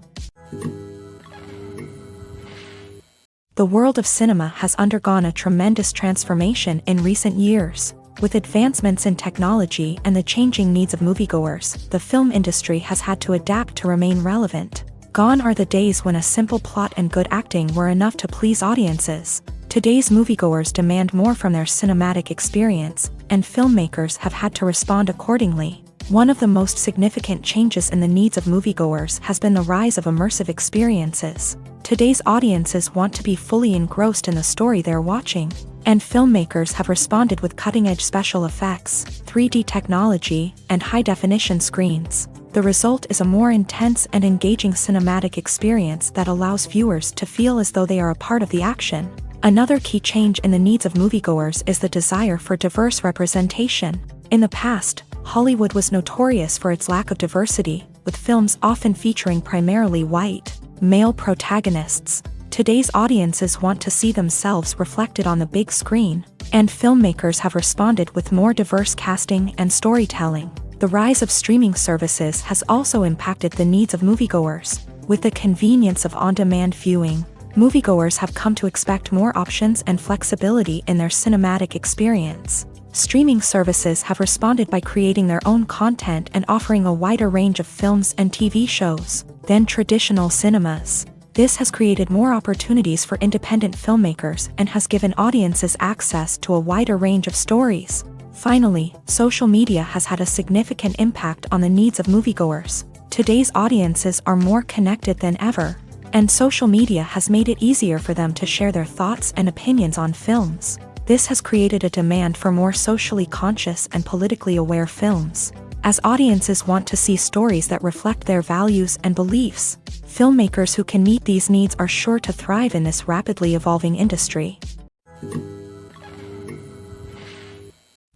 The world of cinema has undergone a tremendous transformation in recent years. With advancements in technology and the changing needs of moviegoers, the film industry has had to adapt to remain relevant. Gone are the days when a simple plot and good acting were enough to please audiences. Today's moviegoers demand more from their cinematic experience, and filmmakers have had to respond accordingly. One of the most significant changes in the needs of moviegoers has been the rise of immersive experiences. Today's audiences want to be fully engrossed in the story they're watching, and filmmakers have responded with cutting-edge special effects, 3D technology, and high-definition screens. The result is a more intense and engaging cinematic experience that allows viewers to feel as though they are a part of the action. Another key change in the needs of moviegoers is the desire for diverse representation. In the past, Hollywood was notorious for its lack of diversity, with films often featuring primarily white, male protagonists. Today's audiences want to see themselves reflected on the big screen, and filmmakers have responded with more diverse casting and storytelling. The rise of streaming services has also impacted the needs of moviegoers. With the convenience of on-demand viewing, moviegoers have come to expect more options and flexibility in their cinematic experience. Streaming services have responded by creating their own content and offering a wider range of films and TV shows than traditional cinemas. This has created more opportunities for independent filmmakers and has given audiences access to a wider range of stories. Finally, social media has had a significant impact on the needs of moviegoers. Today's audiences are more connected than ever, and social media has made it easier for them to share their thoughts and opinions on films. This has created a demand for more socially conscious and politically aware films. As audiences want to see stories that reflect their values and beliefs, filmmakers who can meet these needs are sure to thrive in this rapidly evolving industry.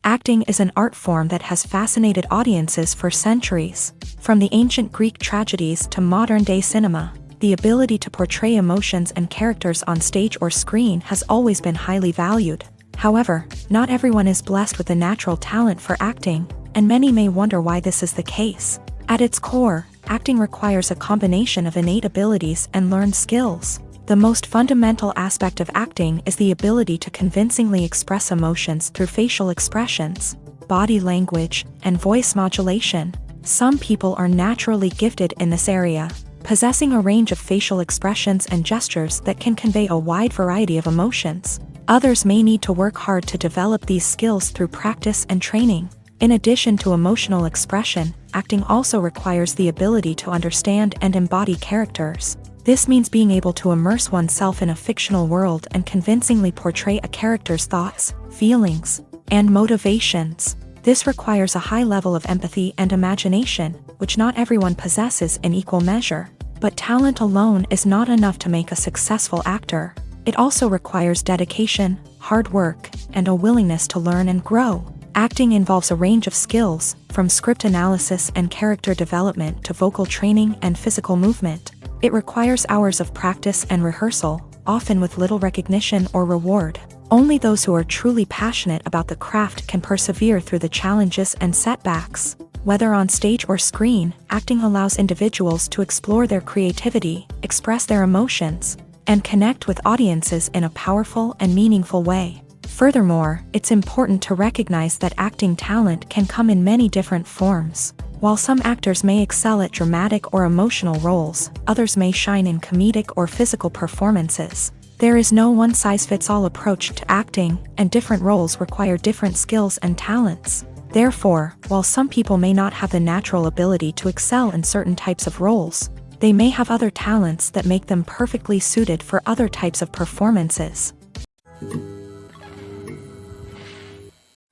Acting is an art form that has fascinated audiences for centuries. From the ancient Greek tragedies to modern-day cinema, the ability to portray emotions and characters on stage or screen has always been highly valued. However, not everyone is blessed with a natural talent for acting, and many may wonder why this is the case. At its core, acting requires a combination of innate abilities and learned skills. The most fundamental aspect of acting is the ability to convincingly express emotions through facial expressions, body language, and voice modulation. Some people are naturally gifted in this area, possessing a range of facial expressions and gestures that can convey a wide variety of emotions. Others may need to work hard to develop these skills through practice and training. In addition to emotional expression, acting also requires the ability to understand and embody characters. This means being able to immerse oneself in a fictional world and convincingly portray a character's thoughts, feelings, and motivations. This requires a high level of empathy and imagination, which not everyone possesses in equal measure. But talent alone is not enough to make a successful actor. It also requires dedication, hard work, and a willingness to learn and grow. Acting involves a range of skills, from script analysis and character development to vocal training and physical movement. It requires hours of practice and rehearsal, often with little recognition or reward. Only those who are truly passionate about the craft can persevere through the challenges and setbacks. Whether on stage or screen, acting allows individuals to explore their creativity, express their emotions, and connect with audiences in a powerful and meaningful way. Furthermore, it's important to recognize that acting talent can come in many different forms. While some actors may excel at dramatic or emotional roles, others may shine in comedic or physical performances. There is no one-size-fits-all approach to acting, and different roles require different skills and talents. Therefore, while some people may not have the natural ability to excel in certain types of roles, they may have other talents that make them perfectly suited for other types of performances.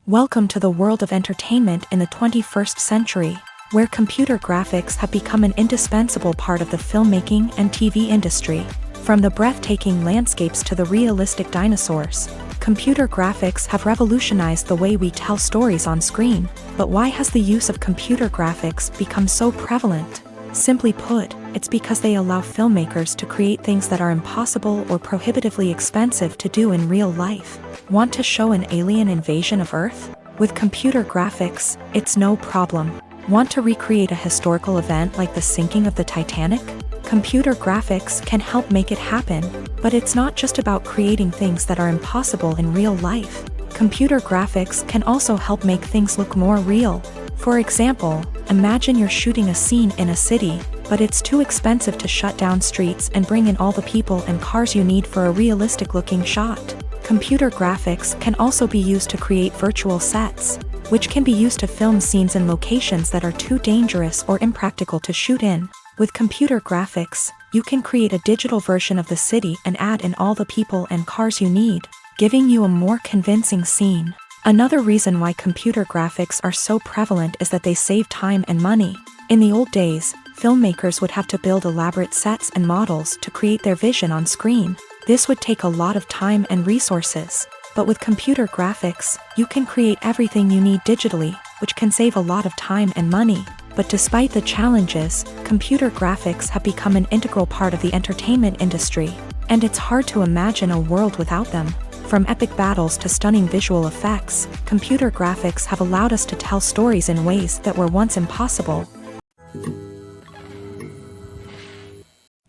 Welcome to the world of entertainment in the 21st century, where computer graphics have become an indispensable part of the filmmaking and TV industry. From the breathtaking landscapes to the realistic dinosaurs, computer graphics have revolutionized the way we tell stories on screen. But why has the use of computer graphics become so prevalent? Simply put, it's because they allow filmmakers to create things that are impossible or prohibitively expensive to do in real life. Want to show an alien invasion of Earth? With computer graphics, it's no problem. Want to recreate a historical event like the sinking of the Titanic? Computer graphics can help make it happen, but it's not just about creating things that are impossible in real life. Computer graphics can also help make things look more real. For example, imagine you're shooting a scene in a city, but it's too expensive to shut down streets and bring in all the people and cars you need for a realistic-looking shot. Computer graphics can also be used to create virtual sets, which can be used to film scenes in locations that are too dangerous or impractical to shoot in. With computer graphics, you can create a digital version of the city and add in all the people and cars you need, giving you a more convincing scene. Another reason why computer graphics are so prevalent is that they save time and money. In the old days, filmmakers would have to build elaborate sets and models to create their vision on screen. This would take a lot of time and resources. But with computer graphics, you can create everything you need digitally, which can save a lot of time and money. But despite the challenges, computer graphics have become an integral part of the entertainment industry, and it's hard to imagine a world without them. From epic battles to stunning visual effects, computer graphics have allowed us to tell stories in ways that were once impossible.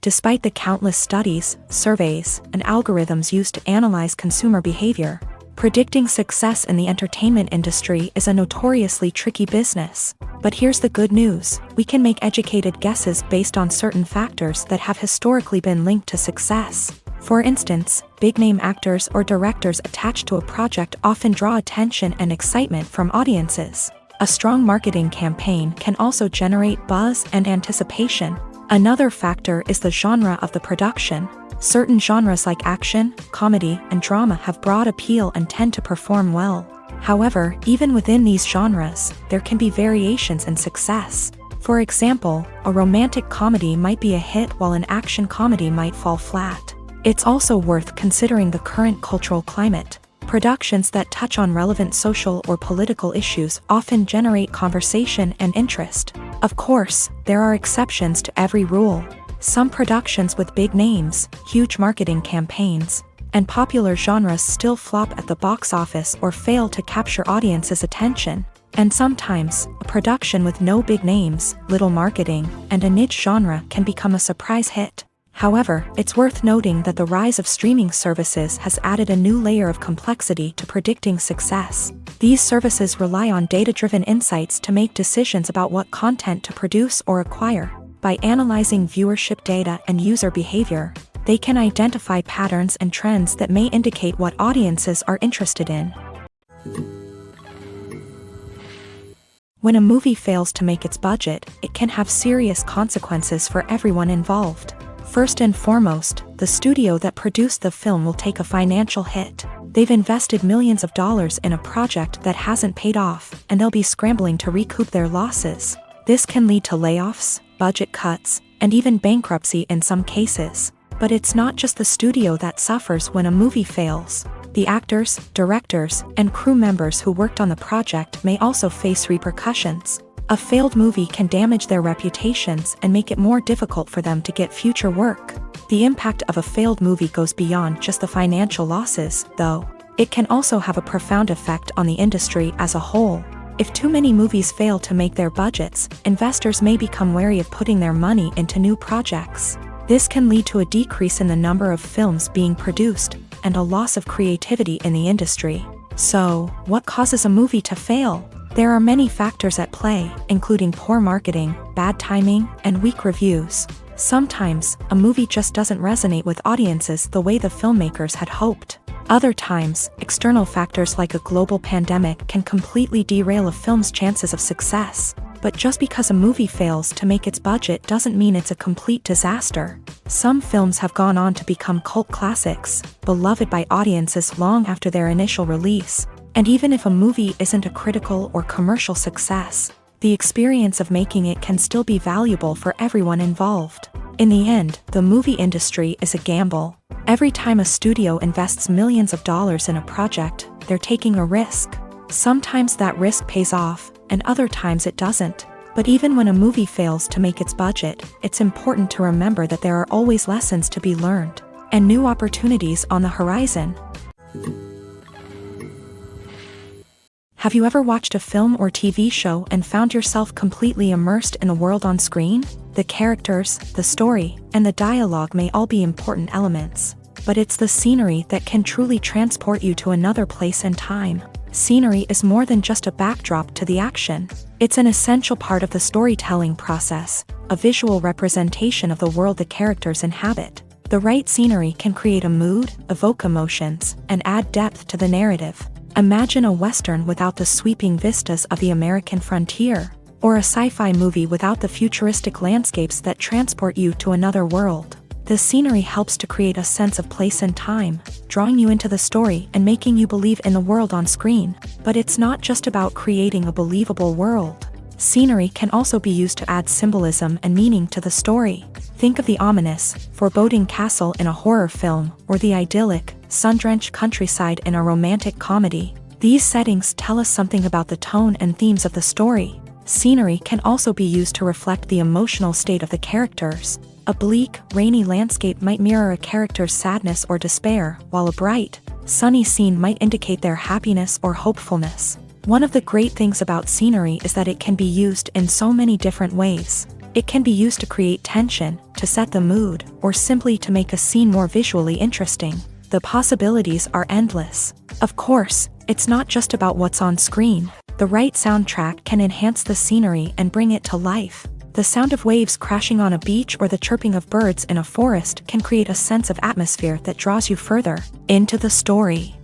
Despite the countless studies, surveys, and algorithms used to analyze consumer behavior, predicting success in the entertainment industry is a notoriously tricky business. But here's the good news: we can make educated guesses based on certain factors that have historically been linked to success. For instance, big-name actors or directors attached to a project often draw attention and excitement from audiences. A strong marketing campaign can also generate buzz and anticipation. Another factor is the genre of the production. Certain genres like action, comedy, and drama have broad appeal and tend to perform well. However, even within these genres, there can be variations in success. For example, a romantic comedy might be a hit while an action comedy might fall flat. It's also worth considering the current cultural climate. Productions that touch on relevant social or political issues often generate conversation and interest. Of course, there are exceptions to every rule. Some productions with big names, huge marketing campaigns, and popular genres still flop at the box office or fail to capture audiences' attention. And sometimes, a production with no big names, little marketing, and a niche genre can become a surprise hit. However, it's worth noting that the rise of streaming services has added a new layer of complexity to predicting success. These services rely on data-driven insights to make decisions about what content to produce or acquire. By analyzing viewership data and user behavior, they can identify patterns and trends that may indicate what audiences are interested in. When a movie fails to make its budget, it can have serious consequences for everyone involved. First and foremost, the studio that produced the film will take a financial hit. They've invested millions of dollars in a project that hasn't paid off, and they'll be scrambling to recoup their losses. This can lead to layoffs, budget cuts, and even bankruptcy in some cases. But it's not just the studio that suffers when a movie fails. The actors, directors, and crew members who worked on the project may also face repercussions. A failed movie can damage their reputations and make it more difficult for them to get future work. The impact of a failed movie goes beyond just the financial losses, though. It can also have a profound effect on the industry as a whole. If too many movies fail to make their budgets, investors may become wary of putting their money into new projects. This can lead to a decrease in the number of films being produced, and a loss of creativity in the industry. So, what causes a movie to fail? There are many factors at play, including poor marketing, bad timing, and weak reviews. Sometimes, a movie just doesn't resonate with audiences the way the filmmakers had hoped. Other times, external factors like a global pandemic can completely derail a film's chances of success. But just because a movie fails to make its budget doesn't mean it's a complete disaster. Some films have gone on to become cult classics, beloved by audiences long after their initial release. And even if a movie isn't a critical or commercial success, the experience of making it can still be valuable for everyone involved. In the end, the movie industry is a gamble. Every time a studio invests millions of dollars in a project, they're taking a risk. Sometimes that risk pays off, and other times it doesn't. But even when a movie fails to make its budget, it's important to remember that there are always lessons to be learned, and new opportunities on the horizon. Have you ever watched a film or TV show and found yourself completely immersed in the world on screen? The characters, the story, and the dialogue may all be important elements, but it's the scenery that can truly transport you to another place and time. Scenery is more than just a backdrop to the action. It's an essential part of the storytelling process, a visual representation of the world the characters inhabit. The right scenery can create a mood, evoke emotions, and add depth to the narrative. Imagine a Western without the sweeping vistas of the American frontier, or a sci-fi movie without the futuristic landscapes that transport you to another world. The scenery helps to create a sense of place and time, drawing you into the story and making you believe in the world on screen. But it's not just about creating a believable world. Scenery can also be used to add symbolism and meaning to the story. Think of the ominous, foreboding castle in a horror film, or the idyllic, sun-drenched countryside in a romantic comedy. These settings tell us something about the tone and themes of the story. Scenery can also be used to reflect the emotional state of the characters. A bleak, rainy landscape might mirror a character's sadness or despair, while a bright, sunny scene might indicate their happiness or hopefulness. One of the great things about scenery is that it can be used in so many different ways. It can be used to create tension, to set the mood, or simply to make a scene more visually interesting. The possibilities are endless. Of course, it's not just about what's on screen. The right soundtrack can enhance the scenery and bring it to life. The sound of waves crashing on a beach or the chirping of birds in a forest can create a sense of atmosphere that draws you further into the story.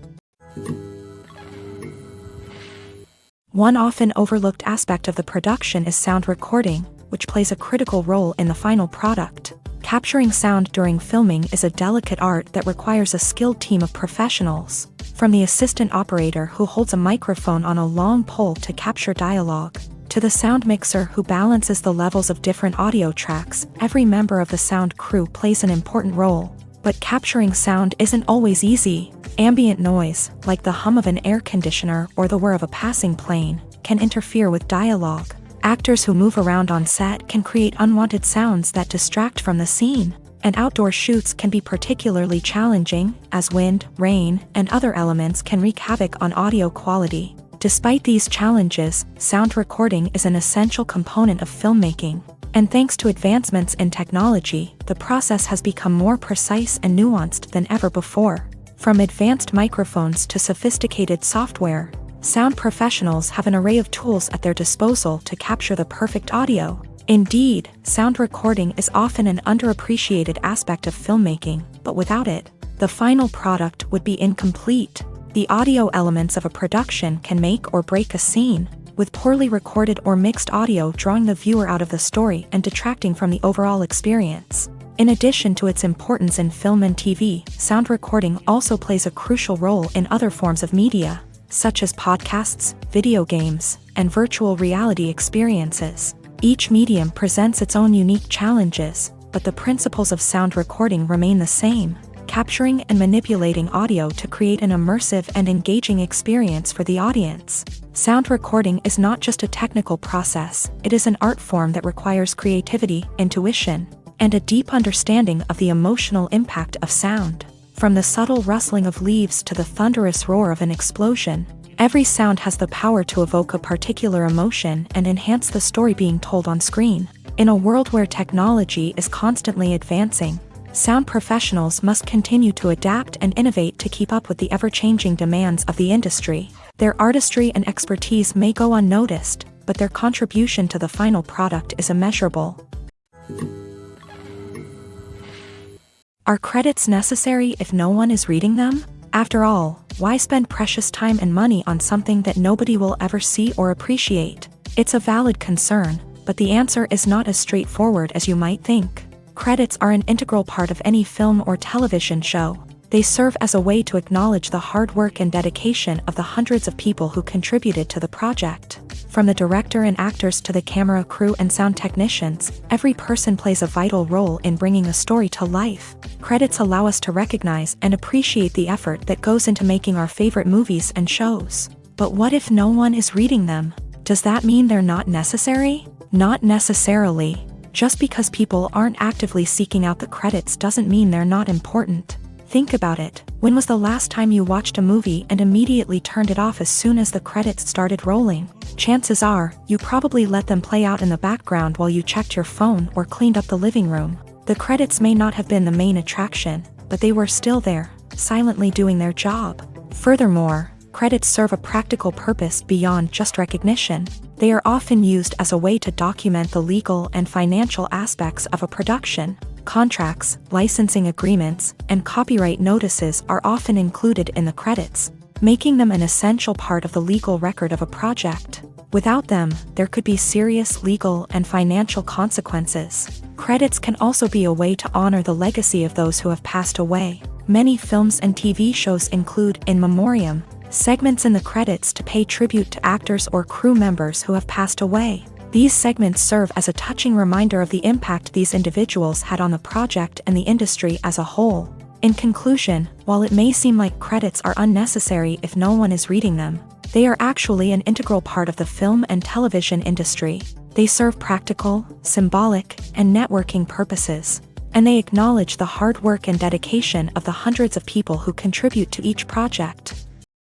One often overlooked aspect of the production is sound recording, which plays a critical role in the final product. Capturing sound during filming is a delicate art that requires a skilled team of professionals. From the assistant operator who holds a microphone on a long pole to capture dialogue, to the sound mixer who balances the levels of different audio tracks, every member of the sound crew plays an important role. But capturing sound isn't always easy. Ambient noise, like the hum of an air conditioner or the whir of a passing plane, can interfere with dialogue. Actors who move around on set can create unwanted sounds that distract from the scene. And outdoor shoots can be particularly challenging, as wind, rain, and other elements can wreak havoc on audio quality. Despite these challenges, sound recording is an essential component of filmmaking. And thanks to advancements in technology, the process has become more precise and nuanced than ever before. From advanced microphones to sophisticated software, sound professionals have an array of tools at their disposal to capture the perfect audio. Indeed, sound recording is often an underappreciated aspect of filmmaking, but without it, the final product would be incomplete. The audio elements of a production can make or break a scene, with poorly recorded or mixed audio drawing the viewer out of the story and detracting from the overall experience. In addition to its importance in film and TV, sound recording also plays a crucial role in other forms of media, such as podcasts, video games, and virtual reality experiences. Each medium presents its own unique challenges, but the principles of sound recording remain the same, capturing and manipulating audio to create an immersive and engaging experience for the audience. Sound recording is not just a technical process, it is an art form that requires creativity, intuition, and a deep understanding of the emotional impact of sound. From the subtle rustling of leaves to the thunderous roar of an explosion, every sound has the power to evoke a particular emotion and enhance the story being told on screen. In a world where technology is constantly advancing, sound professionals must continue to adapt and innovate to keep up with the ever-changing demands of the industry. Their artistry and expertise may go unnoticed, but their contribution to the final product is immeasurable. Are credits necessary if no one is reading them? After all, why spend precious time and money on something that nobody will ever see or appreciate? It's a valid concern, but the answer is not as straightforward as you might think. Credits are an integral part of any film or television show. They serve as a way to acknowledge the hard work and dedication of the hundreds of people who contributed to the project. From the director and actors to the camera crew and sound technicians, every person plays a vital role in bringing a story to life. Credits allow us to recognize and appreciate the effort that goes into making our favorite movies and shows. But what if no one is reading them? Does that mean they're not necessary? Not necessarily. Just because people aren't actively seeking out the credits doesn't mean they're not important. Think about it. When was the last time you watched a movie and immediately turned it off as soon as the credits started rolling? Chances are, you probably let them play out in the background while you checked your phone or cleaned up the living room. The credits may not have been the main attraction, but they were still there, silently doing their job. Furthermore, Credits serve a practical purpose beyond just recognition. They are often used as a way to document the legal and financial aspects of a production. Contracts, licensing agreements, and copyright notices are often included in the credits, making them an essential part of the legal record of a project. Without them, there could be serious legal and financial consequences. Credits can also be a way to honor the legacy of those who have passed away. Many films and TV shows include in memoriam segments in the credits to pay tribute to actors or crew members who have passed away. These segments serve as a touching reminder of the impact these individuals had on the project and the industry as a whole. In conclusion, while it may seem like credits are unnecessary if no one is reading them, they are actually an integral part of the film and television industry. They serve practical, symbolic, and networking purposes, and they acknowledge the hard work and dedication of the hundreds of people who contribute to each project.